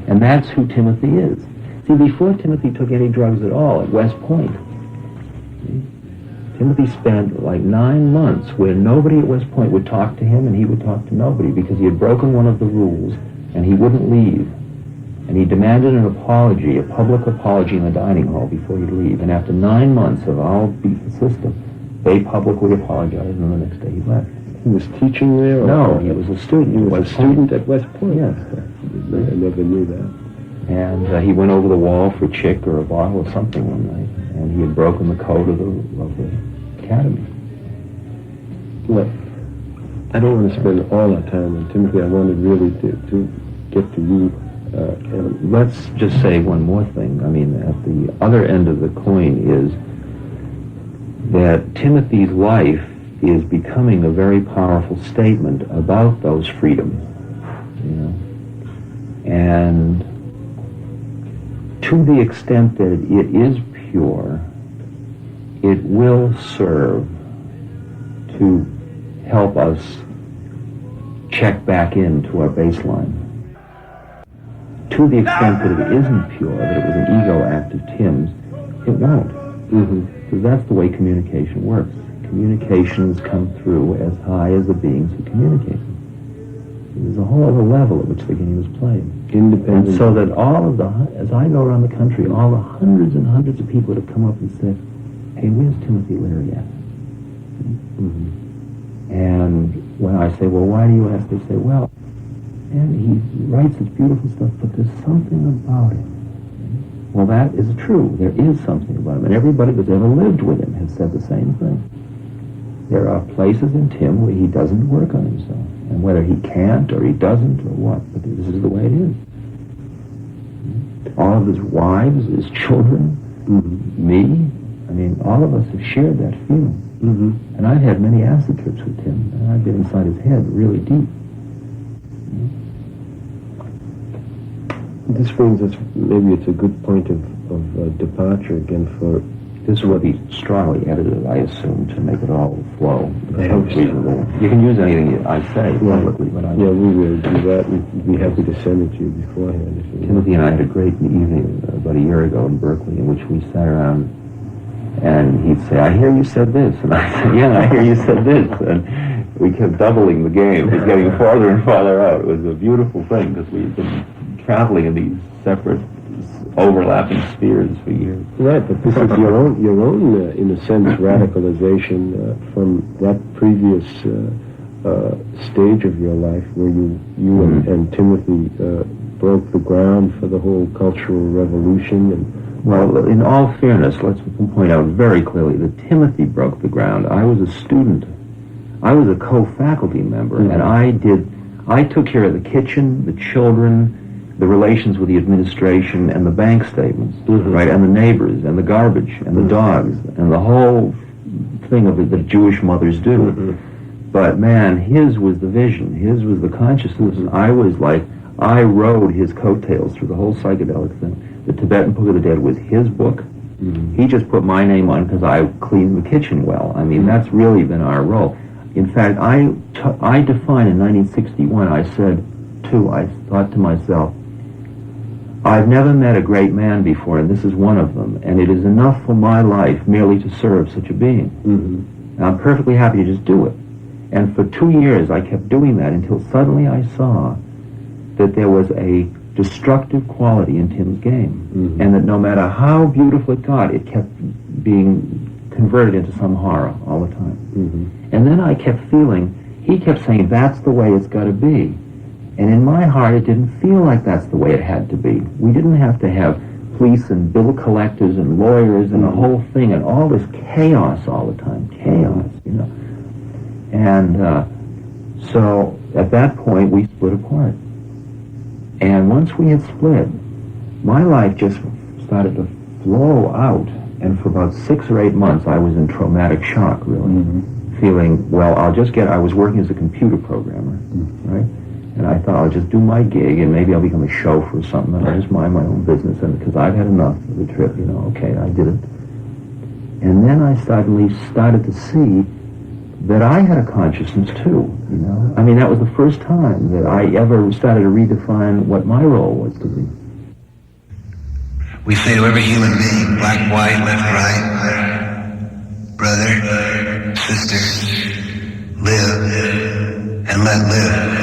Speaker 9: And that's who Timothy is. See, before Timothy took any drugs at all at West Point, Timothy spent like 9 months where nobody at West Point would talk to him and he would talk to nobody because he had broken one of the rules and he wouldn't leave. And he demanded an apology, a public apology in the dining hall before he'd leave. And after 9 months of I'll beat the system, they publicly apologized and the next day he left.
Speaker 8: He was teaching there?
Speaker 9: No, he was a student.
Speaker 8: He was a student at West Point?
Speaker 9: Yes.
Speaker 8: I never knew that.
Speaker 9: And he went over the wall for a chick or a bottle or something one night, and he had broken the code of the academy.
Speaker 8: Well, I don't want to spend all our time on Timothy. I wanted really to get to you.
Speaker 9: And let's just say one more thing. I mean, at the other end of the coin is that Timothy's life is becoming a very powerful statement about those freedoms, you know. And to the extent that it is pure, it will serve to help us check back into our baseline. To the extent that it isn't pure, that it was an ego act of Tim's, it won't. Because that's the way communication works. Communications come through as high as the beings who communicate them. There's a whole other level at which the game is played.
Speaker 8: Independent.
Speaker 9: And so that all of the, as I go around the country, all the hundreds and hundreds of people that have come up and said, hey, where's Timothy Leary at? And when I say, well, why do you ask? They say, well, And he writes this beautiful stuff, but there's something about him. Well, that is true. There is something about him. And everybody that's ever lived with him has said the same thing. There are places in Tim where he doesn't work on himself. And whether he can't or he doesn't or what, but this is the way it is. All of his wives, his children, me, I mean, all of us have shared that feeling. And I've had many acid trips with Tim, and I've been inside his head really deep.
Speaker 8: This brings us, maybe it's a good point of departure again for...
Speaker 9: This will be strongly edited, I assume, to make it all flow.
Speaker 8: I hope so.
Speaker 9: You can use anything I say publicly, but I...
Speaker 8: Yeah, we will do that. We'd be happy to send it to you beforehand. If you
Speaker 9: Timothy and I had a great evening about a year ago in Berkeley in which we sat around and he'd say, I hear you said this. And I said, yeah, I hear you said this. And we kept doubling the game. It was getting farther and farther out. It was a beautiful thing because we'd been traveling in these separate overlapping spheres for years.
Speaker 8: Right, but this is your own in a sense, radicalization from that previous stage of your life where you and Timothy broke the ground for the whole cultural revolution. And
Speaker 9: well, in all fairness, let's point out very clearly that Timothy broke the ground. I was a student. I was a co-faculty member, and I took care of the kitchen, the children, the relations with the administration, and the bank statements, right, and the neighbors, and the garbage, and the dogs, and the whole thing of it that Jewish mothers do. But man, his was the vision, his was the consciousness. I rode his coattails through the whole psychedelic thing. The Tibetan Book of the Dead was his book. He just put my name on because I cleaned the kitchen well. I mean, that's really been our role. In fact, I defined in 1961, I thought to myself, I've never met a great man before, and this is one of them, and it is enough for my life merely to serve such a being. And I'm perfectly happy to just do it. And for 2 years, I kept doing that until suddenly I saw that there was a destructive quality in Tim's game, and that no matter how beautiful it got, it kept being converted into some horror all the time. And then I kept feeling, he kept saying, that's the way it's got to be. And in my heart, it didn't feel like that's the way it had to be. We didn't have to have police and bill collectors and lawyers and the whole thing and all this chaos all the time. Chaos, you know. And so at that point, we split apart. And once we had split, my life just started to flow out. And for about 6 or 8 months, I was in traumatic shock, really. Feeling, well, I was working as a computer programmer, right? And I thought, I'll just do my gig, and maybe I'll become a chauffeur or something, and I'll just mind my own business, and because I've had enough of the trip, you know, okay, I did it. And then I suddenly started to see that I had a consciousness too, you know. I mean, that was the first time that I ever started to redefine what my role was to be.
Speaker 1: We say to every human being, black, white, left, right, brother, sister, live and let live.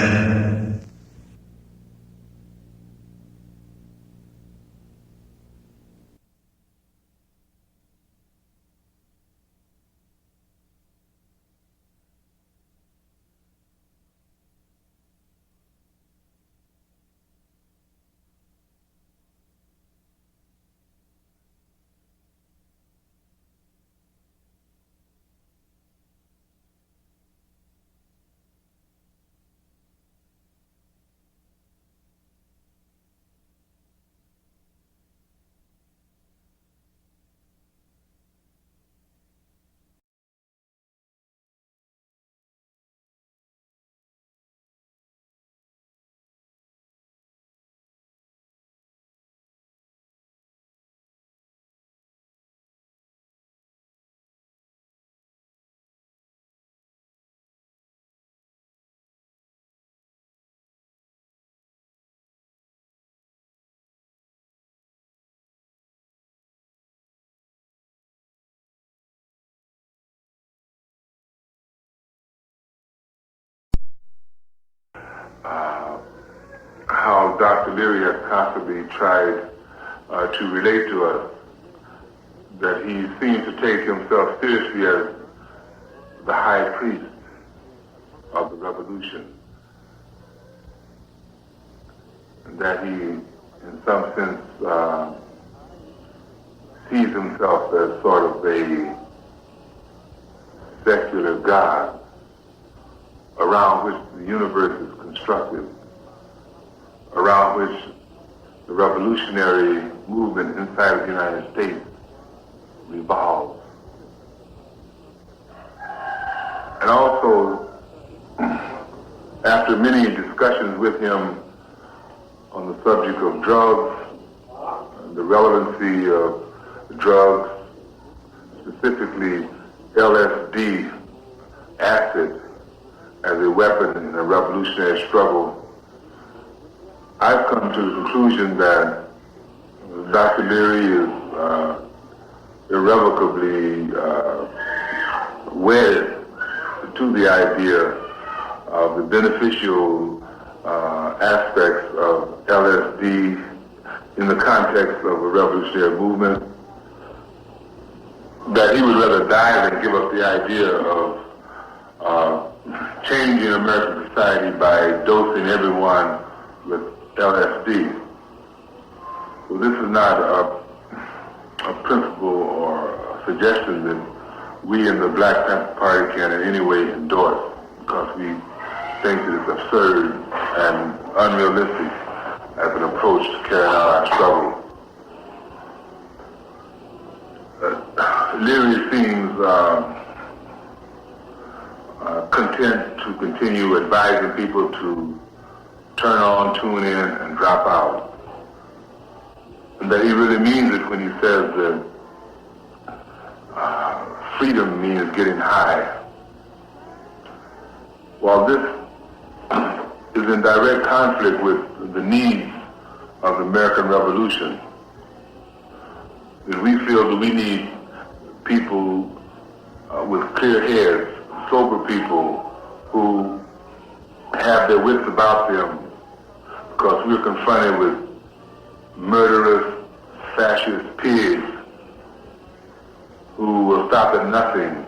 Speaker 10: How Dr. Leary has constantly tried to relate to us that he seemed to take himself seriously as the high priest of the revolution. that he, in some sense, sees himself as sort of a secular God around which the universe is constructed, around which the revolutionary movement inside of the United States revolves. And also, after many discussions with him on the subject of drugs, the relevancy of drugs, specifically LSD, acid, as a weapon in a revolutionary struggle, I've come to the conclusion that Dr. Leary is irrevocably wedded to the idea of the beneficial aspects of LSD in the context of a revolutionary movement, that he would rather die than give up the idea of changing American society by dosing everyone with LSD. Well, this is not a principle or a suggestion that we in the Black Panther Party can in any way endorse, because we think that it's absurd and unrealistic as an approach to carrying out our struggle. Leary seems content to continue advising people to turn on, tune in, and drop out. And that he really means it when he says that freedom means getting high. While this is in direct conflict with the needs of the American Revolution, that we feel that we need people with clear heads, sober people who have their wits about them, because we're confronted with murderous, fascist pigs who will stop at nothing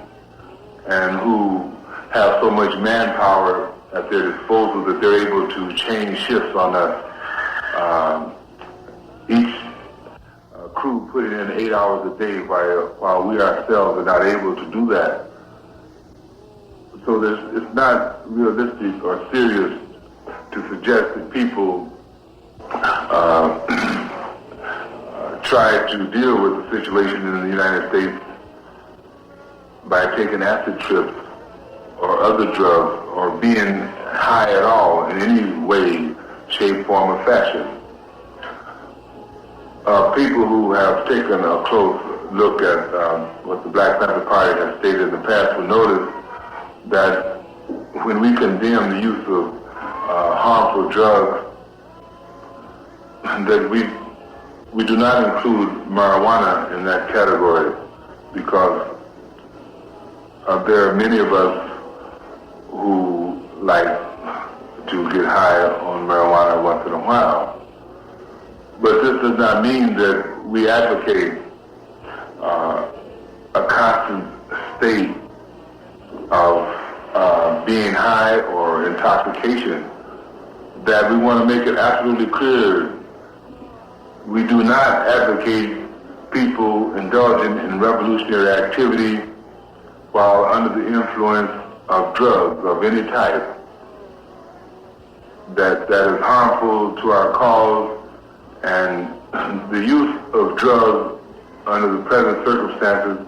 Speaker 10: and who have so much manpower at their disposal that they're able to change shifts on us. Each crew putting in 8 hours a day while we ourselves are not able to do that. So it's not realistic or serious to suggest that people try to deal with the situation in the United States by taking acid trips or other drugs or being high at all in any way, shape, form, or fashion. People who have taken a close look at what the Black Panther Party has stated in the past will notice that when we condemn the use of harmful drugs, that we do not include marijuana in that category, because there are many of us who like to get high on marijuana once in a while. But this does not mean that we advocate a constant state of being high or intoxication. That we want to make it absolutely clear, we do not advocate people indulging in revolutionary activity while under the influence of drugs of any type that is harmful to our cause. And the use of drugs under the present circumstances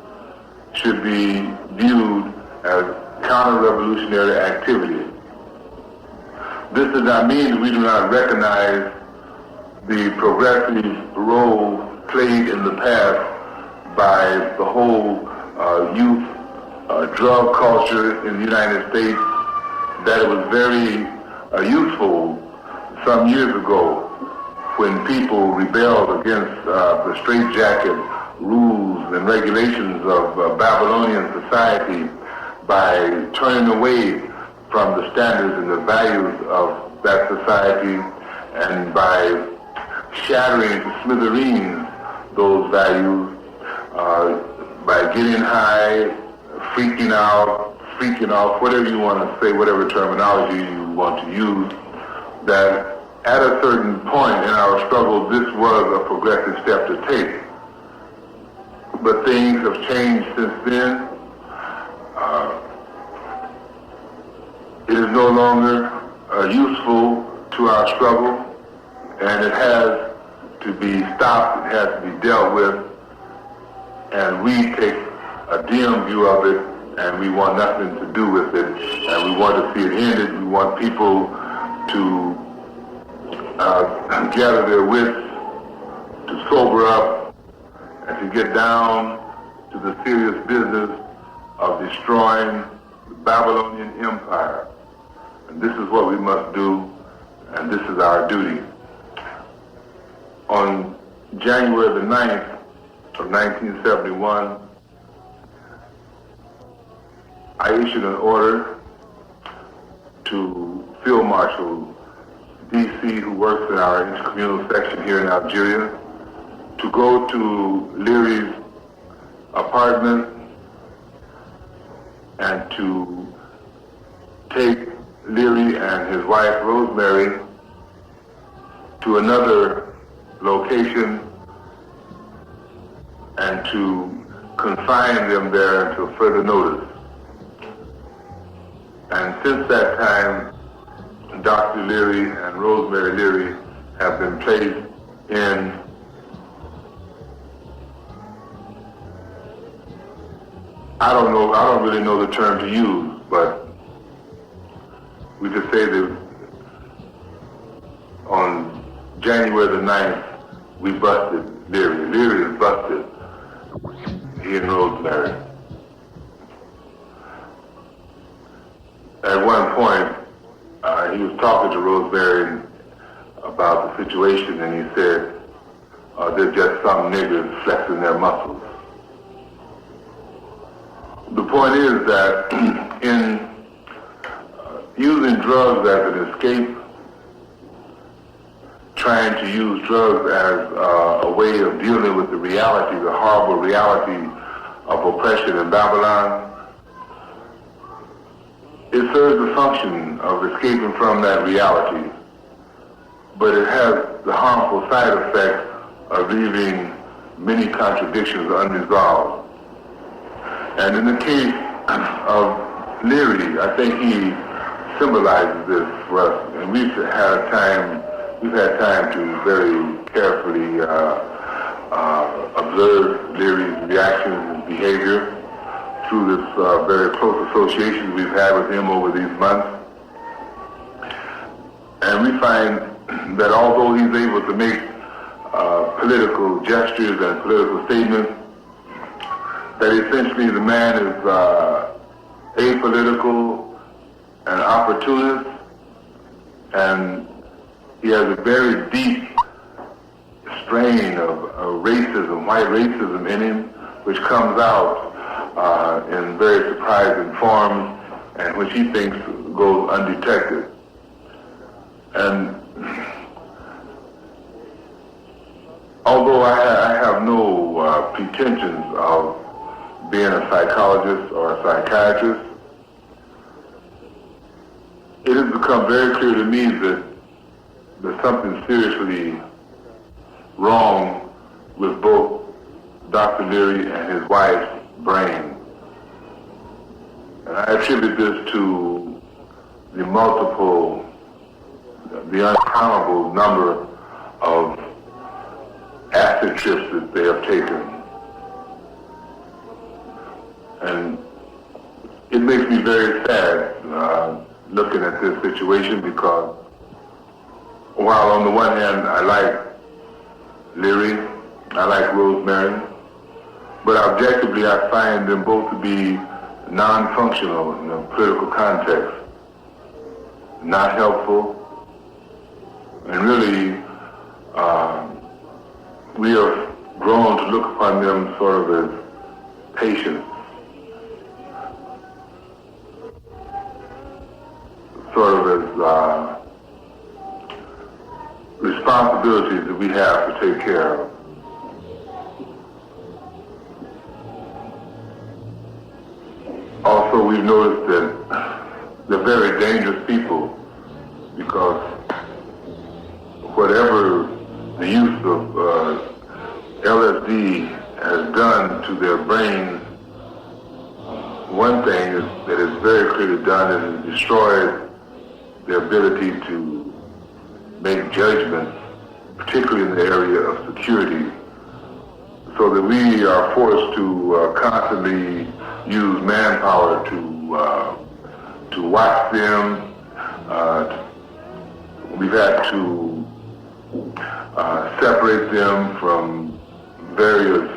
Speaker 10: should be viewed as counter-revolutionary activity. This does not mean that we do not recognize the progressive role played in the past by the whole youth drug culture in the United States, that it was very useful some years ago when people rebelled against the straitjacket rules and regulations of Babylonian society by turning away from the standards and the values of that society and by shattering to smithereens those values by getting high, freaking out, freaking off, whatever you want to say, whatever terminology you want to use, that at a certain point in our struggle, this was a progressive step to take. But things have changed since then. It is no longer useful to our struggle, and it has to be stopped, it has to be dealt with, and we take a dim view of it, and we want nothing to do with it, and we want to see it ended. We want people to gather their wits, to sober up, and to get down to the serious business of destroying the Babylonian Empire. And this is what we must do, and this is our duty. On January the 9th of 1971, I issued an order to Field Marshal D.C., who works in our intercommunal section here in Algeria, to go to Leary's apartment and to take Leary and his wife Rosemary to another location and to confine them there until further notice. And since that time, Dr. Leary and Rosemary Leary have been placed in I don't really know the term to use, but we just say that on January the 9th, we busted Leary. Leary is busted. He and Rosemary. At one point, he was talking to Rosemary about the situation, and he said, they're just some niggas flexing their muscles. The point is that in using drugs as an escape, trying to use drugs as a way of dealing with the reality, the horrible reality of oppression in Babylon, it serves the function of escaping from that reality, but it has the harmful side effect of leaving many contradictions unresolved. And in the case of Leary, I think he symbolizes this for us, and we've had time to very carefully observe Leary's reactions and behavior through this very close association we've had with him over these months. And we find that although he's able to make political gestures and political statements, that essentially the man is apolitical and opportunist, and he has a very deep strain of racism, white racism in him, which comes out in very surprising forms, and which he thinks goes undetected. And although I have no pretensions of being a psychologist or a psychiatrist, it has become very clear to me that there's something seriously wrong with both Dr. Leary and his wife's brain. And I attribute this to the uncountable number of acid trips that they have taken. And it makes me very sad looking at this situation, because while on the one hand I like Leary, I like Rosemary, but objectively I find them both to be non-functional in a political context, not helpful, and really we have grown to look upon them sort of as patients, sort of as responsibilities that we have to take care of. Also, we've noticed that they're very dangerous people, because whatever the use of LSD has done to their brains, one thing that is very clearly done is it destroys their ability to make judgments, particularly in the area of security, so that we are forced to constantly use manpower to watch them. We've had to separate them from various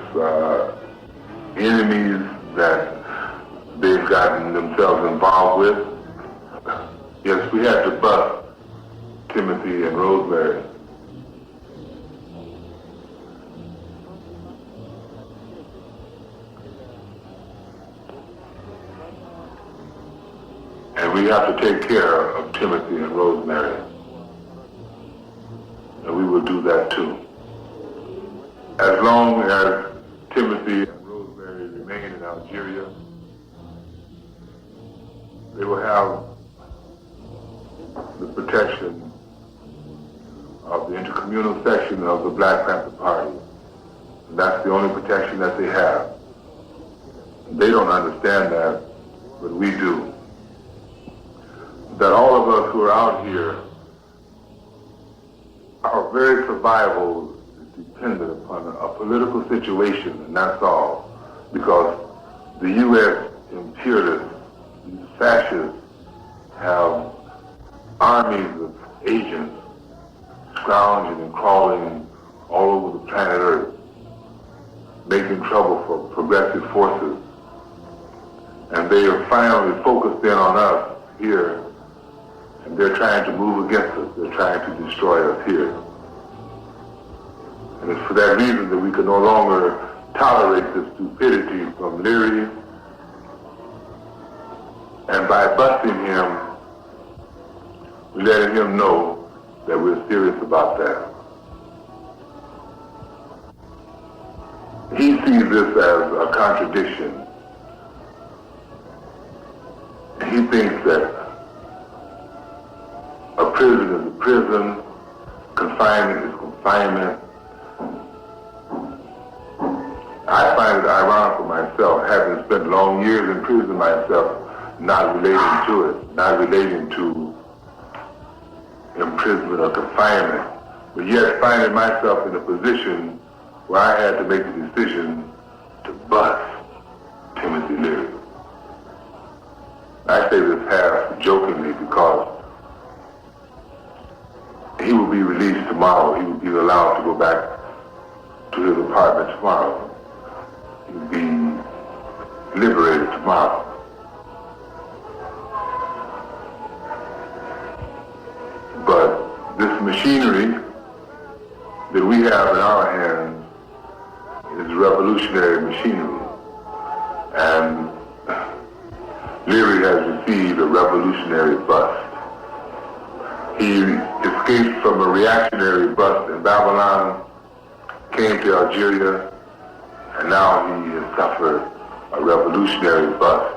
Speaker 10: enemies that they've gotten themselves involved with. Yes, we had to bust Timothy and Rosemary. And we have to take care of Timothy and Rosemary. And we will do that too. As long as Timothy and Rosemary remain in Algeria, they will have the protection of the intercommunal section of the Black Panther Party. And that's the only protection that they have. They don't understand that, but we do. That all of us who are out here, our very survival is dependent upon a political situation, and that's all. Because the U.S. imperialists, these fascists, have armies of agents scrounging and crawling all over the planet Earth, making trouble for progressive forces. And they are finally focused in on us here, and they're trying to move against us. They're trying to destroy us here. And it's for that reason that we can no longer tolerate the stupidity from Leary. And by busting him, we're letting him know that we're serious about that. He sees this as a contradiction. He thinks that a prison is a prison, confinement is confinement. I find it ironic for myself, having spent long years in prison myself, not relating to it, not relating to imprisonment or confinement, but yet finding myself in a position where I had to make the decision to bust Timothy Leary. I say this half jokingly because he will be released tomorrow. He will be allowed to go back to his apartment tomorrow. He will be liberated tomorrow. But this machinery that we have in our hands is revolutionary machinery. And Leary has received a revolutionary bust. He escaped from a reactionary bust in Babylon, came to Algeria, and now he has suffered a revolutionary bust.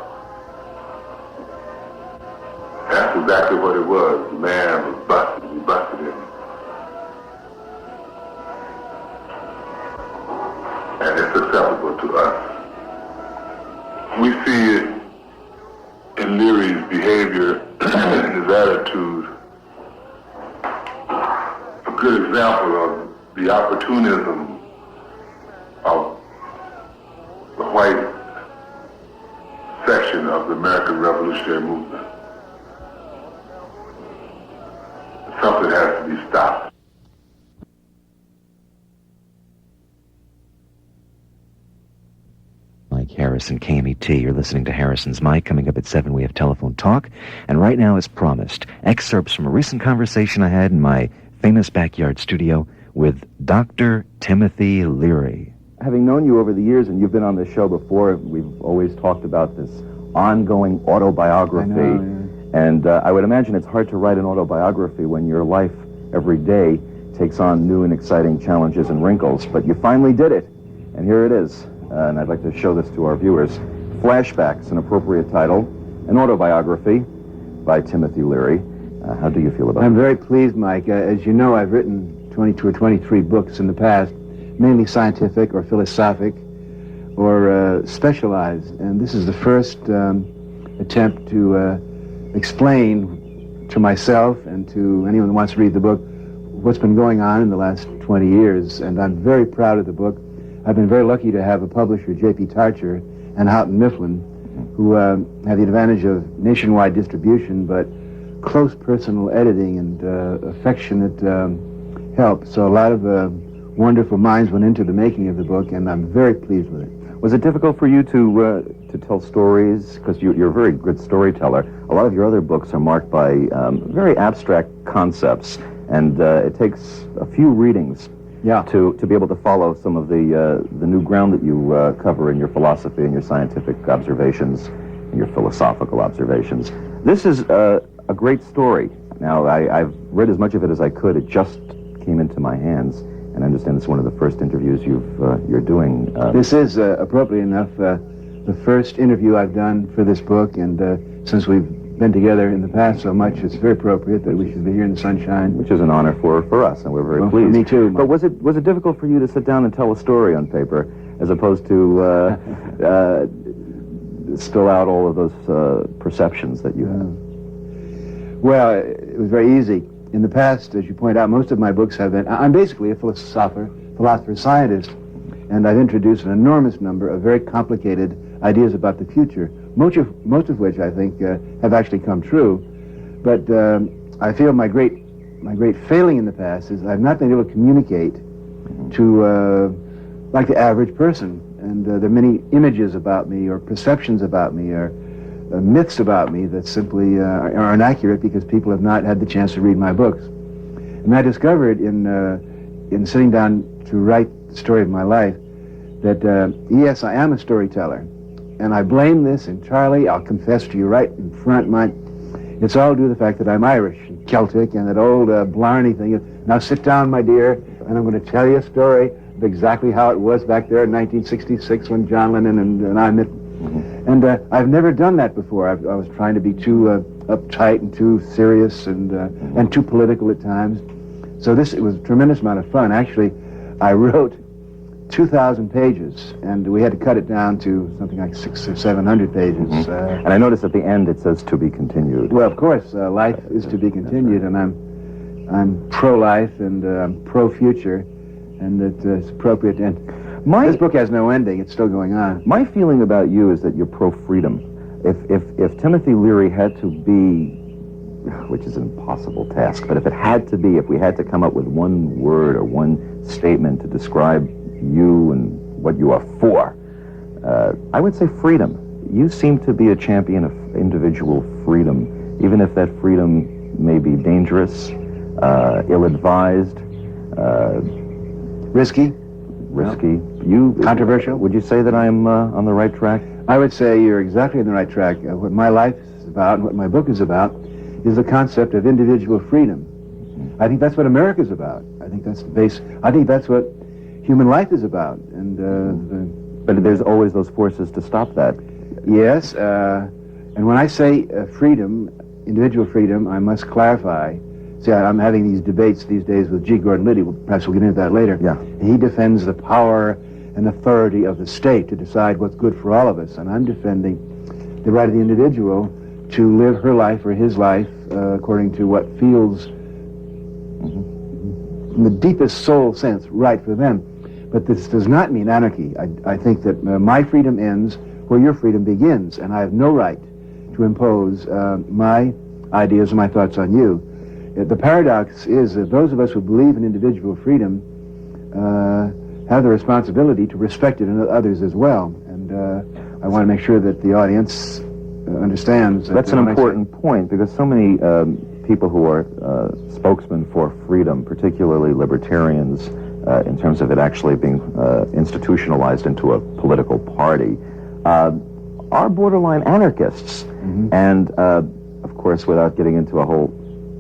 Speaker 10: That's exactly what it was. The man was busted. We busted him. And it's acceptable to us. We see it in Leary's behavior and his attitude. A good example of the opportunism of the white section of the American Revolutionary Movement. Something has to be stopped.
Speaker 11: Mike Harrison, KMET. You're listening to Harrison's Mike. Coming up at 7, we have Telephone Talk. And right now, as promised, excerpts from a recent conversation I had in my famous backyard studio with Dr. Timothy Leary.
Speaker 9: Having known you over the years, and you've been on this show before, we've always talked about this ongoing autobiography.
Speaker 3: I know, yeah.
Speaker 9: And I would imagine it's hard to write an autobiography when your life every day takes on new and exciting challenges and wrinkles. But you finally did it, and here it is. And I'd like to show this to our viewers. Flashbacks, an appropriate title, an autobiography by Timothy Leary. How do you feel about
Speaker 3: I'm
Speaker 9: it?
Speaker 3: very pleased, Mike. As you know, I've written 22 or 23 books in the past, mainly scientific or philosophic or specialized. And this is the first attempt to explain to myself and to anyone who wants to read the book what's been going on in the last 20 years. And I'm very proud of the book. I've been very lucky to have a publisher, J.P. Tarcher and Houghton Mifflin, who have the advantage of nationwide distribution, but close personal editing and affectionate help. So a lot of wonderful minds went into the making of the book, and I'm very pleased with it.
Speaker 9: Was it difficult for you to tell stories? Because you're a very good storyteller. A lot of your other books are marked by very abstract concepts, and it takes a few readings to be able to follow some of the new ground that you cover in your philosophy and your scientific observations and your philosophical observations. This is a great story. Now, I've read as much of it as I could. It just came into my hands, and I understand it's one of the first interviews you're doing.
Speaker 3: This is, appropriately enough, the first interview I've done for this book, and since we've been together in the past so much, it's very appropriate that we should be here in the sunshine.
Speaker 9: Which is an honor for us, and we're very pleased.
Speaker 3: For me too.
Speaker 9: But was it difficult for you to sit down and tell a story on paper, as opposed to spill out all of those perceptions that you have?
Speaker 3: Well, it was very easy. In the past, as you point out, most of my books have been... I'm basically a philosopher, scientist, and I've introduced an enormous number of very complicated ideas about the future, most of which I think have actually come true. But I feel my great failing in the past is I've not been able to communicate to like the average person. And there are many images about me or perceptions about me or myths about me that simply are inaccurate because people have not had the chance to read my books. And I discovered in sitting down to write the story of my life that, yes, I am a storyteller. And I blame this entirely, I'll confess to you right in front, it's all due to the fact that I'm Irish and Celtic and that old Blarney thing of, now sit down, my dear, and I'm going to tell you a story of exactly how it was back there in 1966 when John Lennon and I met. And I've never done that before. I was trying to be too uptight and too serious and too political at times. So it was a tremendous amount of fun. Actually, I wrote 2,000 pages, and we had to cut it down to something like 600 or 700 pages.
Speaker 9: And I noticed at the end it says to be continued.
Speaker 3: Well, of course, life is to be continued, and I'm pro-life and I'm pro-future, and it's appropriate. And this book has no ending; it's still going on.
Speaker 9: My feeling about you is that you're pro-freedom. If Timothy Leary had to be, which is an impossible task, but if we had to come up with one word or one statement to describe you and what you are for, I would say freedom. You seem to be a champion of individual freedom, even if that freedom may be dangerous, ill-advised,
Speaker 3: risky.
Speaker 9: Controversial. Would you say that I'm on the right track?
Speaker 3: I would say you're exactly on the right track. What my life is about and what my book is about is the concept of individual freedom. I think that's what America's about. I think that's the base. I think that's what human life is about. And
Speaker 9: but there's always those forces to stop that.
Speaker 3: Yes, and when I say freedom, individual freedom, I must clarify. See, I'm having these debates these days with G. Gordon Liddy. Perhaps we'll get into that later.
Speaker 9: Yeah.
Speaker 3: He defends the power and authority of the state to decide what's good for all of us, and I'm defending the right of the individual to live her life or his life according to what feels, in the deepest soul sense, right for them. But this does not mean anarchy. I think that my freedom ends where your freedom begins, and I have no right to impose my ideas and my thoughts on you. The paradox is that those of us who believe in individual freedom have the responsibility to respect it in others as well. And I want to make sure that the audience understands.
Speaker 9: That's an important point, because so many people who are spokesmen for freedom, particularly libertarians, in terms of it actually being institutionalized into a political party, are borderline anarchists. And, of course, without getting into a whole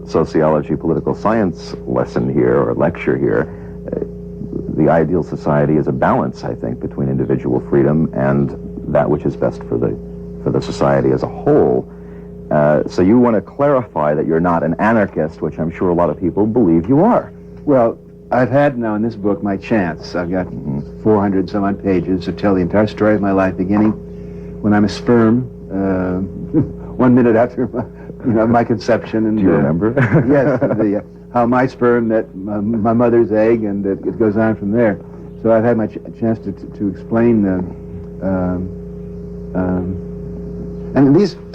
Speaker 9: sociology, political science lesson here, or lecture here, the ideal society is a balance, I think, between individual freedom and that which is best for the society as a whole. So you want to clarify that you're not an anarchist, which I'm sure a lot of people believe you are.
Speaker 3: Well, I've had now in this book my chance. I've got 400 some odd pages to tell the entire story of my life, beginning when I'm a sperm, 1 minute after my conception. And,
Speaker 9: do you remember?
Speaker 3: Yes, how my sperm met my mother's egg, and it goes on from there. So I've had my chance to explain and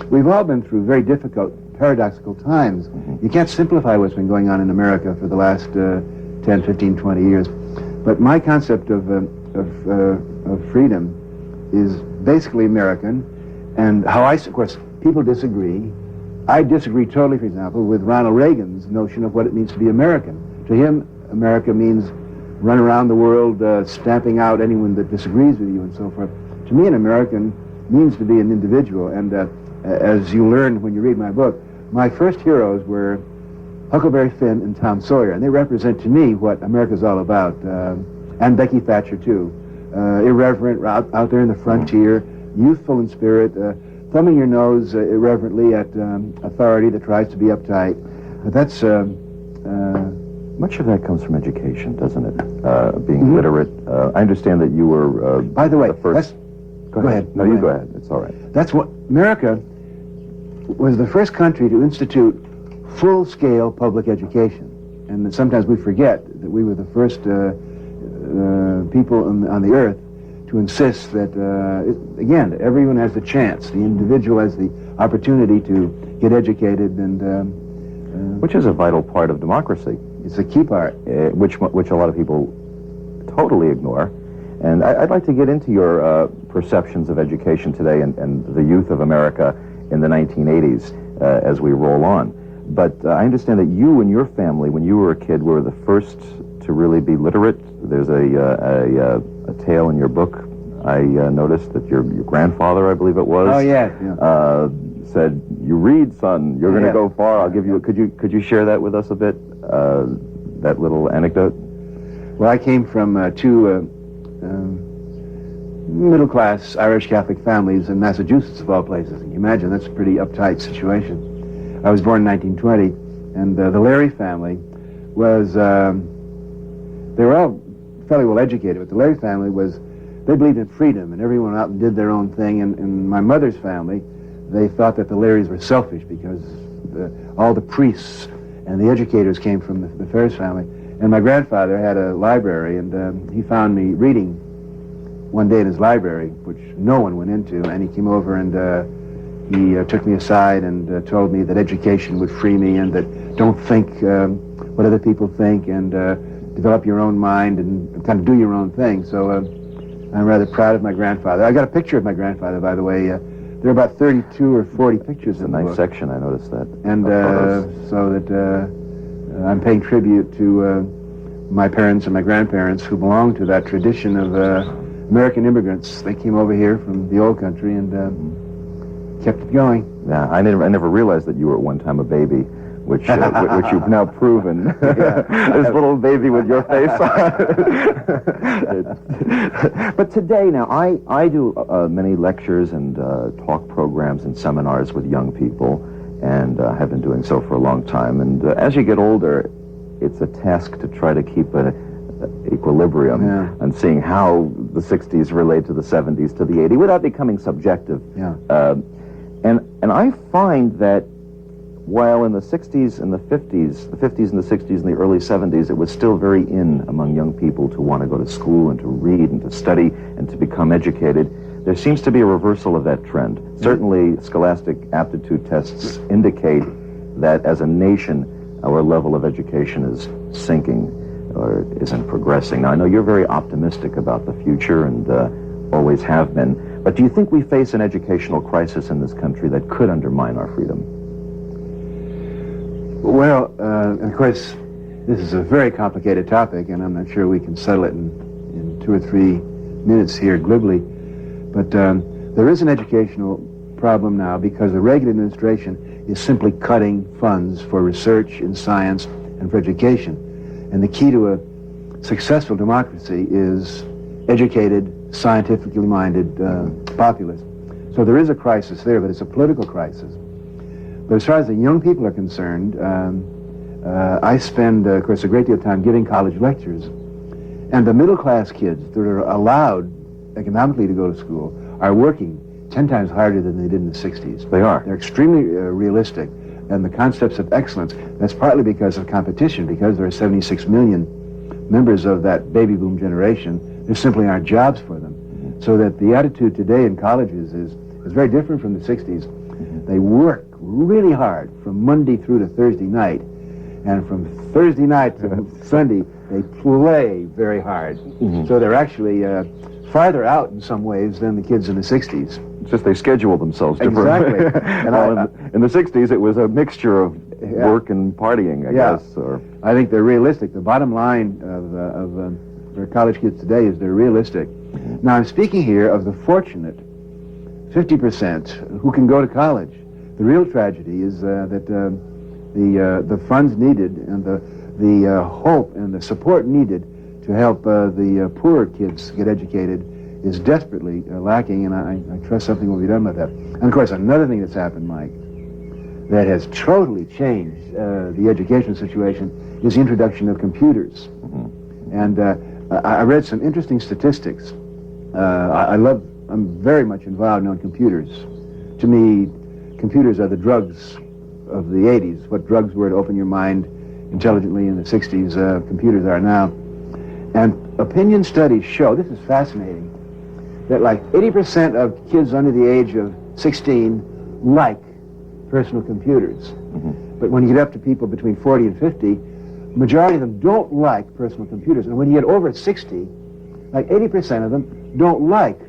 Speaker 3: we've all been through very difficult, paradoxical times. You can't simplify what's been going on in America for the last 10, 15, 20 years. But my concept of freedom is basically American, and how of course, people disagree. I disagree totally, for example, with Ronald Reagan's notion of what it means to be American. To him, America means run around the world stamping out anyone that disagrees with you and so forth. To me, an American means to be an individual, and as you learn when you read my book, my first heroes were Huckleberry Finn and Tom Sawyer, and they represent to me what America's all about, and Becky Thatcher too. Irreverent, out there in the frontier, youthful in spirit, thumbing your nose irreverently at authority that tries to be uptight. But that's
Speaker 9: much of that comes from education, doesn't it? Being literate. I understand that you were.
Speaker 3: By the way,
Speaker 9: first. Go ahead. No, you go ahead. It's all right.
Speaker 3: That's what America was the first country to institute full-scale public education, and sometimes we forget that we were the first people on the earth to insist that, again, that everyone has the chance, the individual has the opportunity to get educated, and
Speaker 9: which is a vital part of democracy.
Speaker 3: It's a key part,
Speaker 9: which a lot of people totally ignore. And I'd like to get into your perceptions of education today and the youth of America in the 1980s as we roll on. But I understand that you and your family, when you were a kid, were the first to really be literate. There's a tale in your book. I noticed that your grandfather, I believe it was.
Speaker 3: Oh yeah.
Speaker 9: Said, "You read, son. You're going to go far. I'll give you." Could you share that with us a bit? That little anecdote.
Speaker 3: Well, I came from two middle-class Irish Catholic families in Massachusetts, of all places. You can imagine that's a pretty uptight situation. I was born in 1920, and the Leary family was, they were all fairly well educated, but the Leary family they believed in freedom, and everyone out and did their own thing. And my mother's family, they thought that the Learys were selfish because all the priests and the educators came from the Ferris family. And my grandfather had a library, and he found me reading one day in his library, which no one went into, and he came over and he took me aside and told me that education would free me, and that don't think what other people think, and develop your own mind and kind of do your own thing. So I'm rather proud of my grandfather. I got a picture of my grandfather, by the way. There are about 32 or 40 pictures in the book.
Speaker 9: Nice section, I noticed that.
Speaker 3: And so that I'm paying tribute to my parents and my grandparents, who belong to that tradition of American immigrants. They came over here from the old country and kept it going.
Speaker 9: Yeah, I never realized that you were at one time a baby, which you've now proven. This little baby with your face on it. But today, now, I do many lectures and talk programs and seminars with young people, and have been doing so for a long time. And as you get older, it's a task to try to keep an equilibrium and seeing how the 60s relate to the 70s to the 80s without becoming subjective.
Speaker 3: Yeah.
Speaker 9: And I find that while in the 60s and the 50s and the 60s and the early 70s, it was still very in among young people to want to go to school and to read and to study and to become educated, there seems to be a reversal of that trend. Certainly, scholastic aptitude tests indicate that as a nation, our level of education is sinking or isn't progressing. Now, I know you're very optimistic about the future and always have been, but do you think we face an educational crisis in this country that could undermine our freedom?
Speaker 3: Well, of course, this is a very complicated topic, and I'm not sure we can settle it in 2 or 3 minutes here glibly. But there is an educational problem now because the Reagan administration is simply cutting funds for research in science and for education. And the key to a successful democracy is educated, scientifically minded populace. So there is a crisis there, but it's a political crisis. But as far as the young people are concerned, I spend, of course, a great deal of time giving college lectures. And the middle-class kids that are allowed economically to go to school are working 10 times harder than they did in the 60s.
Speaker 12: They are.
Speaker 3: They're extremely realistic. And the concepts of excellence, that's partly because of competition, because there are 76 million members of that baby boom generation. There simply aren't jobs for them. So that the attitude today in colleges is very different from the 60s. They work really hard from Monday through to Thursday night. And from Thursday night to Sunday, they play very hard. So they're actually farther out in some ways than the kids in the 60s.
Speaker 12: It's just they schedule themselves differently.
Speaker 3: Exactly. And
Speaker 12: in the 60s, it was a mixture of work and partying, I guess. Or
Speaker 3: I think they're realistic. The bottom line for college kids today is they're realistic. Now, I'm speaking here of the fortunate 50% who can go to college. The real tragedy is that the funds needed and the hope and the support needed to help the poorer kids get educated is desperately lacking, and I trust something will be done about that. And of course, another thing that's happened, Mike, that has totally changed the education situation is the introduction of computers. And I read some interesting statistics. I'm very much involved in computers. To me, computers are the drugs of the 80s. What drugs were to open your mind intelligently in the 60s, computers are now. And opinion studies show, this is fascinating, that like 80% of kids under the age of 16 like personal computers. But when you get up to people between 40 and 50, majority of them don't like personal computers. And when you get over 60, like 80% of them don't like.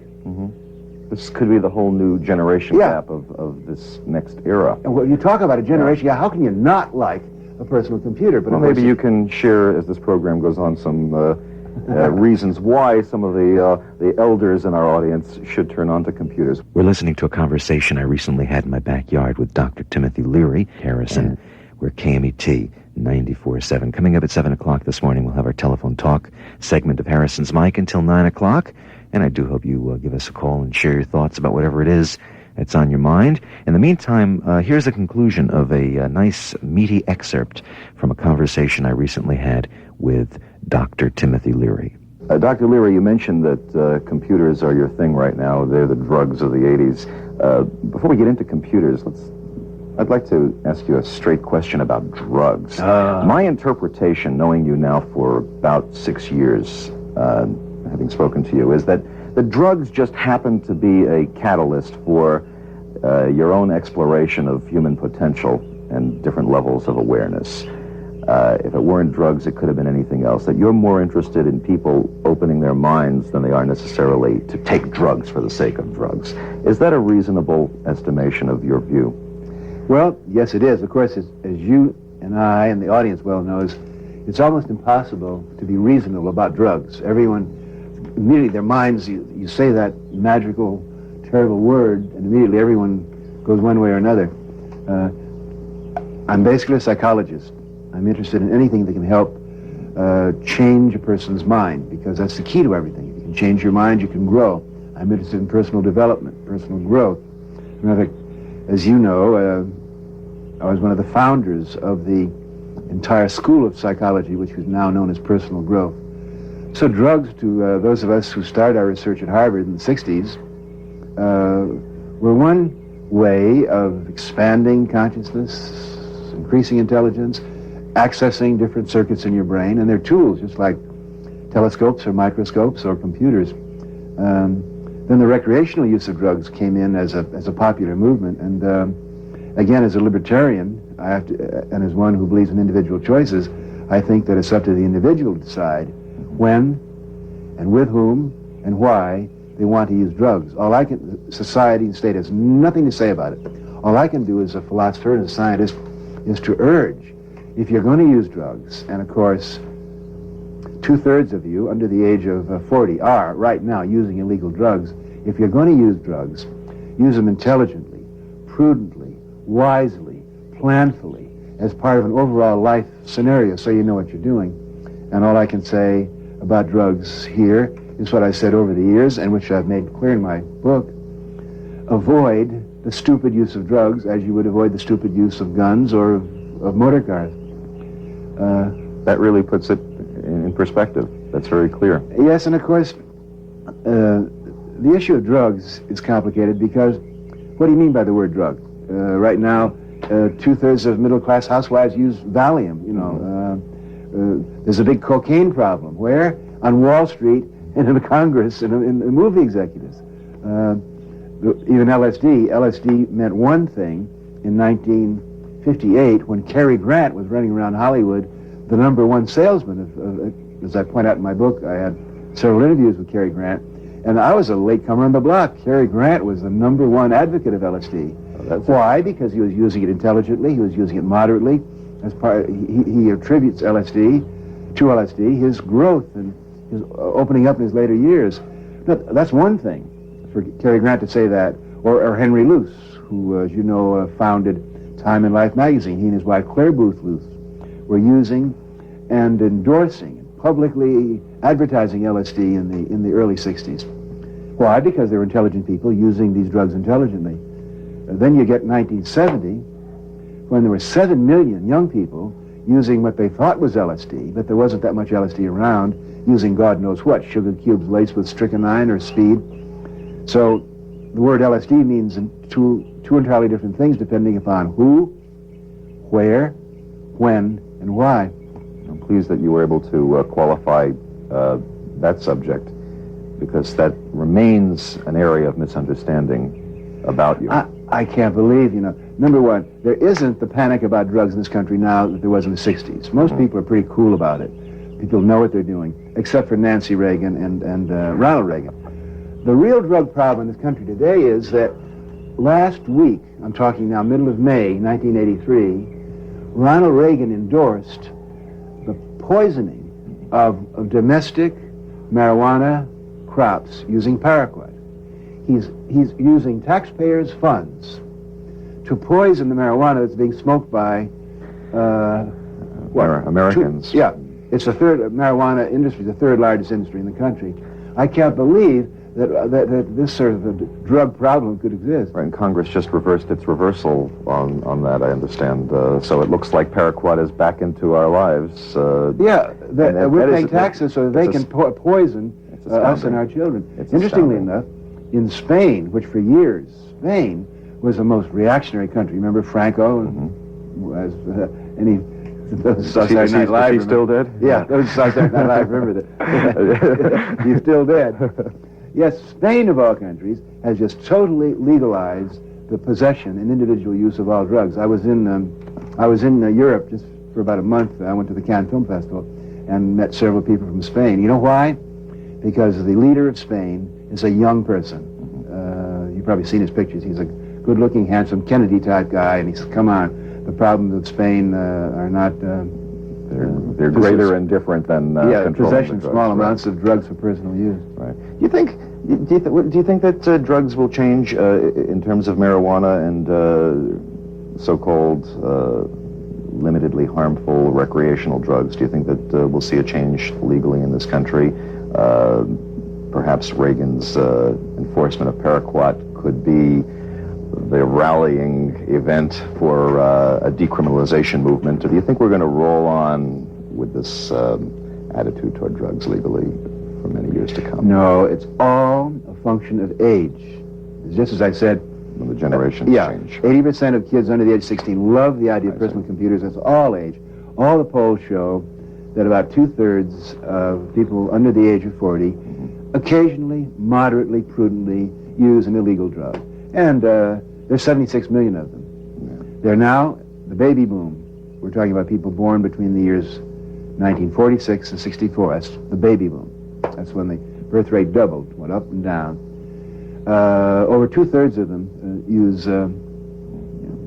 Speaker 12: This could be the whole new generation gap of this next era.
Speaker 3: And when you talk about a generation, how can you not like a personal computer? But
Speaker 12: well, maybe you can share, as this program goes on, some reasons why some of the elders in our audience should turn on to computers.
Speaker 11: We're listening to a conversation I recently had in my backyard with Dr. Timothy Leary, Harrison. We're KMET 94.7. Coming up at 7 o'clock this morning, we'll have our telephone talk segment of Harrison's Mic until 9 o'clock. And I do hope you give us a call and share your thoughts about whatever it is that's on your mind. In the meantime, here's a conclusion of a nice, meaty excerpt from a conversation I recently had with Dr. Timothy Leary.
Speaker 12: Dr. Leary, you mentioned that computers are your thing right now. They're the drugs of the 80s. Before we get into computers, I'd like to ask you a straight question about drugs. My interpretation, knowing you now for about 6 years, having spoken to you, is that the drugs just happen to be a catalyst for your own exploration of human potential and different levels of awareness. If it weren't drugs, it could have been anything else. That you're more interested in people opening their minds than they are necessarily to take drugs for the sake of drugs. Is that a reasonable estimation of your view?
Speaker 3: Well, yes, it is. Of course, as you and I and the audience well knows, it's almost impossible to be reasonable about drugs. Everyone, immediately their minds, you say that magical, terrible word, and immediately everyone goes one way or another. I'm basically a psychologist. I'm interested in anything that can help change a person's mind, because that's the key to everything. If you can change your mind, you can grow. I'm interested in personal development, personal growth. As you know, I was one of the founders of the entire school of psychology, which is now known as personal growth. So drugs, to those of us who started our research at Harvard in the 60s, were one way of expanding consciousness, increasing intelligence, accessing different circuits in your brain, and they're tools, just like telescopes or microscopes or computers. Then the recreational use of drugs came in as a popular movement, and again, as a libertarian, and as one who believes in individual choices, I think that it's up to the individual to decide when and with whom and why they want to use drugs. Society and state has nothing to say about it. All I can do as a philosopher and a scientist is to urge, if you're going to use drugs, and of course, 2/3 of you under the age of 40 are right now using illegal drugs. If you're going to use drugs, use them intelligently, prudently, wisely, planfully, as part of an overall life scenario, so you know what you're doing. And all I can say about drugs here is what I said over the years, and which I've made clear in my book. Avoid the stupid use of drugs as you would avoid the stupid use of guns or of motor cars.
Speaker 12: That really puts it in perspective. That's very clear.
Speaker 3: Yes, and of course, the issue of drugs is complicated because what do you mean by the word drug? Right now, 2/3 of middle-class housewives use Valium, you know. There's a big cocaine problem. Where? On Wall Street and in the Congress and in movie executives. Even LSD. LSD meant one thing in 1958 when Cary Grant was running around Hollywood, the #1 salesman of, as I point out in my book, I had several interviews with Cary Grant, and I was a latecomer on the block. Cary Grant was the #1 advocate of LSD. Why? Because he was using it intelligently, he was using it moderately. As part, he attributes to LSD his growth and his opening up in his later years. That's one thing for Cary Grant to say that, or Henry Luce, who, as you know, founded Time and Life magazine. He and his wife Claire Booth Luce were using and endorsing and publicly advertising LSD in the early 60s. Why? Because they were intelligent people using these drugs intelligently. Then you get 1970, when there were 7 million young people using what they thought was LSD, but there wasn't that much LSD around, using God knows what, sugar cubes laced with strychnine or speed. So the word LSD means two entirely different things depending upon who, where, when, and why.
Speaker 12: I'm pleased that you were able to qualify that subject, because that remains an area of misunderstanding about you.
Speaker 3: I can't believe, you know, number one, there isn't the panic about drugs in this country now that there was in the 60s. Most people are pretty cool about it. People know what they're doing, except for Nancy Reagan and Ronald Reagan. The real drug problem in this country today is that last week, I'm talking now middle of May 1983, Ronald Reagan endorsed the poisoning of domestic marijuana crops using paraquat. He's using taxpayers' funds to poison the marijuana that's being smoked by
Speaker 12: Americans.
Speaker 3: It's the third marijuana industry, the third largest industry in the country. I can't believe that this sort of a drug problem could exist.
Speaker 12: Right, and Congress just reversed its reversal on that, I understand. So it looks like paraquat is back into our lives.
Speaker 3: We're paying taxes so that they can poison us and our children. Interestingly enough, in Spain, which for years, Spain was the most reactionary country. Remember Franco? Saturday Night Live.
Speaker 12: Is he still dead?
Speaker 3: Yeah, that was Saturday Night Live. Remember that? He's still dead. Yes, Spain of all countries has just totally legalized the possession and individual use of all drugs. I was in Europe just for about a month. I went to the Cannes Film Festival and met several people from Spain. You know why? Because the leader of Spain is a young person. You've probably seen his pictures. He's a good-looking, handsome Kennedy-type guy, and he says, "Come on, the problems of Spain are not."
Speaker 12: They're greater and different than
Speaker 3: possession of small amounts of drugs for personal use.
Speaker 12: Right. Do you think that drugs will change in terms of marijuana and so-called limitedly harmful recreational drugs? Do you think that we'll see a change legally in this country? Perhaps Reagan's enforcement of paraquat could be the rallying event for a decriminalization movement? Or do you think we're going to roll on with this attitude toward drugs legally for many years to come?
Speaker 3: No, it's all a function of age. Just as I said,
Speaker 12: the generations change.
Speaker 3: 80% of kids under the age of 16 love the idea of personal computers. That's all age. All the polls show that about 2/3 of people under the age of 40 occasionally, moderately, prudently use an illegal drug. And there's 76 million of them. They're now the baby boom. We're talking about people born between the years 1946 and 64. That's the baby boom. That's when the birth rate doubled, went up and down. Over 2/3 of them use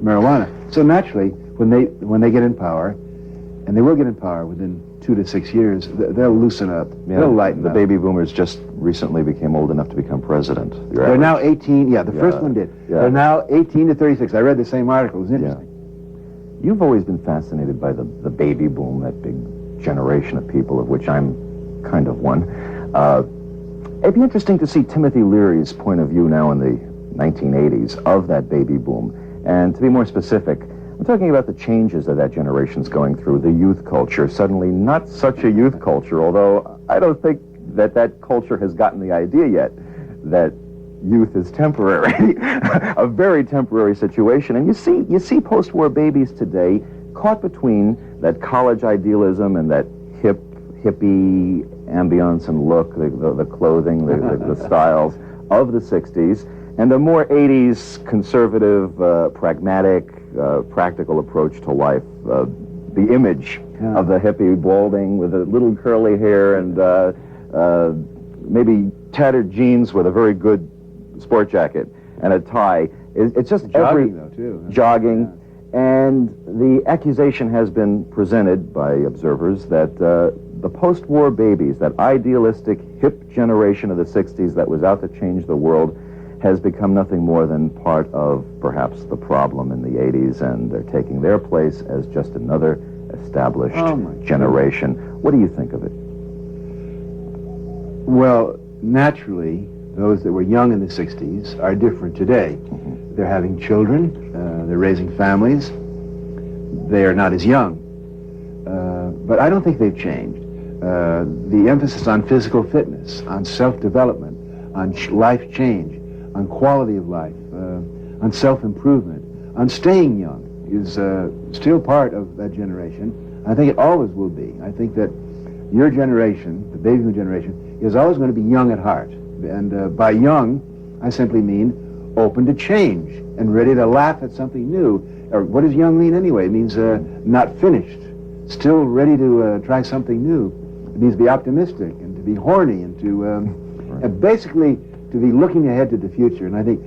Speaker 3: marijuana. So naturally, when they get in power, and they will get in power within 2 to 6 years, they'll loosen up. They'll lighten up.
Speaker 12: The baby boomers just recently became old enough to become president.
Speaker 3: They're now 18. Yeah, the first one did.
Speaker 12: Yeah.
Speaker 3: They're now 18 to 36. I read the same article. It was interesting.
Speaker 12: You've always been fascinated by the baby boom, that big generation of people, of which I'm kind of one. It'd be interesting to see Timothy Leary's point of view now in the 1980s of that baby boom. And to be more specific, I'm talking about the changes that generation's going through, the youth culture. Suddenly not such a youth culture, although I don't think that culture has gotten the idea yet that youth is temporary, a very temporary situation. And you see post-war babies today caught between that college idealism and that hippie ambience and look, the clothing, the styles of the 60s, and a more 80s conservative, pragmatic, practical approach to life. The image of the hippie balding with a little curly hair and maybe tattered jeans with a very good sport jacket and a tie. It's just
Speaker 3: jogging, though, too.
Speaker 12: Jogging.
Speaker 3: Yeah.
Speaker 12: And the accusation has been presented by observers that the post-war babies, that idealistic, hip generation of the 60s that was out to change the world, has become nothing more than part of perhaps the problem in the 80s, and they're taking their place as just another established generation. What do you think of it?
Speaker 3: Well, naturally, those that were young in the 60s are different today. They're having children, they're raising families, they are not as young. But I don't think they've changed. The emphasis on physical fitness, on self-development, on life change, on quality of life, on self-improvement, on staying young is still part of that generation. I think it always will be. I think that your generation, the baby boom generation, is always going to be young at heart. And by young, I simply mean open to change and ready to laugh at something new. Or what does young mean anyway? It means not finished, still ready to try something new. It means to be optimistic and to be horny and to basically to be looking ahead to the future. And I think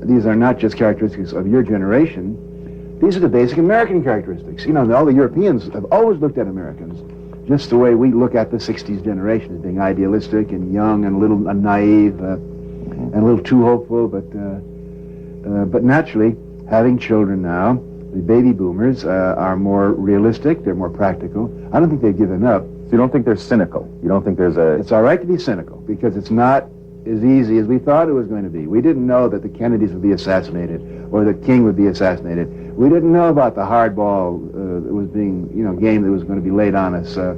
Speaker 3: these are not just characteristics of your generation. These are the basic American characteristics. You know, all the Europeans have always looked at Americans just the way we look at the 60s generation, as being idealistic and young and a little naive and a little too hopeful. But naturally, having children now, the baby boomers are more realistic, they're more practical. I don't think they've given up.
Speaker 12: So you don't think they're cynical? You don't think there's a...
Speaker 3: It's all right to be cynical, because it's not as easy as we thought it was going to be. We didn't know that the Kennedys would be assassinated or that King would be assassinated. We didn't know about the hardball that was being, game that was going to be laid on us. So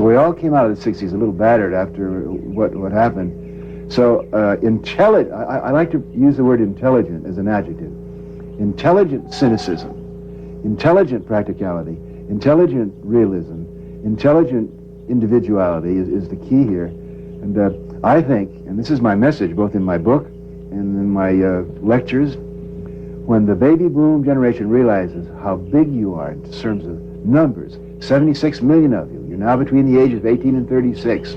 Speaker 3: we all came out of the 60s a little battered after what happened. So I like to use the word intelligent as an adjective. Intelligent cynicism, intelligent practicality, intelligent realism, intelligent individuality is the key here. And I think, and this is my message both in my book and in my lectures, when the baby boom generation realizes how big you are in terms of numbers, 76 million of you, you're now between the ages of 18 and 36,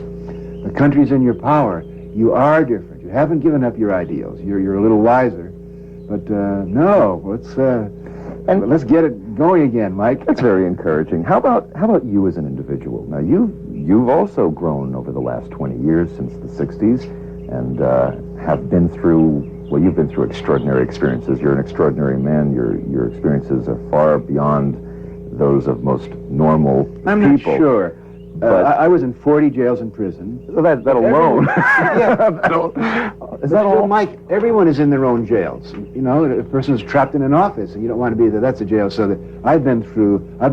Speaker 3: the country's in your power, you are different, you haven't given up your ideals, you're a little wiser, but no, let's get it going again, Mike.
Speaker 12: That's very encouraging. How about you as an individual? Now, you've also grown over the last 20 years since the 60s, and have been through, well, you've been through extraordinary experiences. You're an extraordinary man. Your experiences are far beyond those of most normal people.
Speaker 3: I'm not sure. I was in 40 jails and prison.
Speaker 12: So that alone.
Speaker 3: Is that all, Mike? Everyone is in their own jails. You know, a person is trapped in an office, and you don't want to be there. That's a jail. So that I've been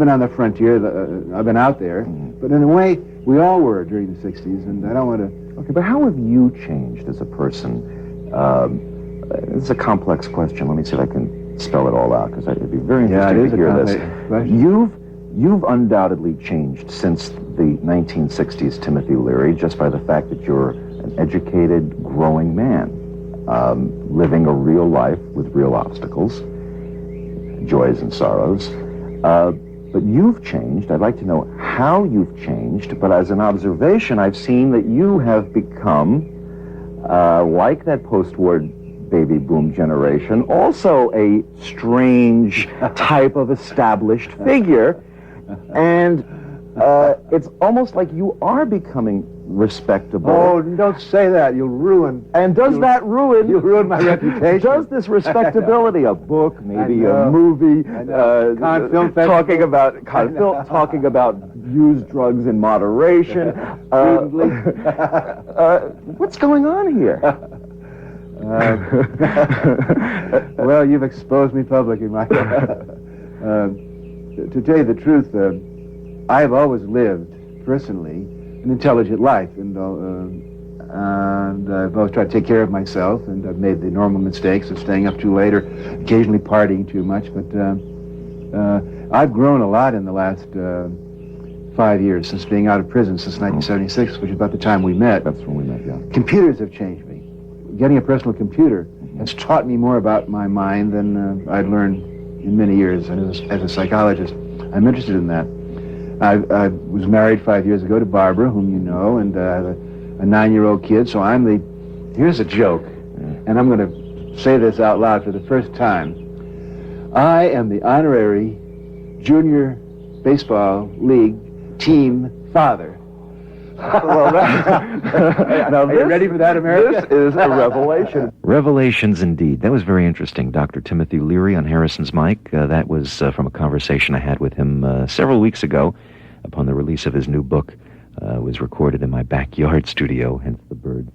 Speaker 3: on the frontier. I've been out there. But in a way, we all were during the 60s, and I don't want to...
Speaker 12: Okay, but how have you changed as a person? It's a complex question. Let me see if I can spell it all out, because it'd be very interesting to hear this. You've undoubtedly changed since the 1960s, Timothy Leary, just by the fact that you're an educated, growing man, living a real life with real obstacles, joys and sorrows. But you've changed. I'd like to know how you've changed, but as an observation, I've seen that you have become, like that post-war baby boom generation, also a strange type of established figure. And it's almost like you are becoming respectable.
Speaker 3: Oh, don't say that. You'll ruin...
Speaker 12: And does that ruin...
Speaker 3: You'll ruin my reputation.
Speaker 12: Does this respectability, a book, maybe a movie, talking about used drugs in moderation, what's going on here?
Speaker 3: Well, you've exposed me publicly, Michael. To tell you the truth, I've always lived, personally, an intelligent life, and I've always tried to take care of myself, and I've made the normal mistakes of staying up too late or occasionally partying too much, but I've grown a lot in the last 5 years, since being out of prison, since 1976, which is about the time we met.
Speaker 12: That's when we met, yeah.
Speaker 3: Computers have changed me. Getting a personal computer has taught me more about my mind than I'd learned in many years as a psychologist. I'm interested in that. I was married 5 years ago to Barbara, whom you know, and I have a 9-year-old kid, so here's a joke, and I'm going to say this out loud for the first time. I am the honorary Junior Baseball League team father.
Speaker 12: Well,
Speaker 3: Now, are you ready for that, America?
Speaker 12: This is a revelation.
Speaker 11: Revelations indeed. That was very interesting. Dr. Timothy Leary on Harrison's mic. That was from a conversation I had with him several weeks ago upon the release of his new book. It was recorded in my backyard studio, hence the bird.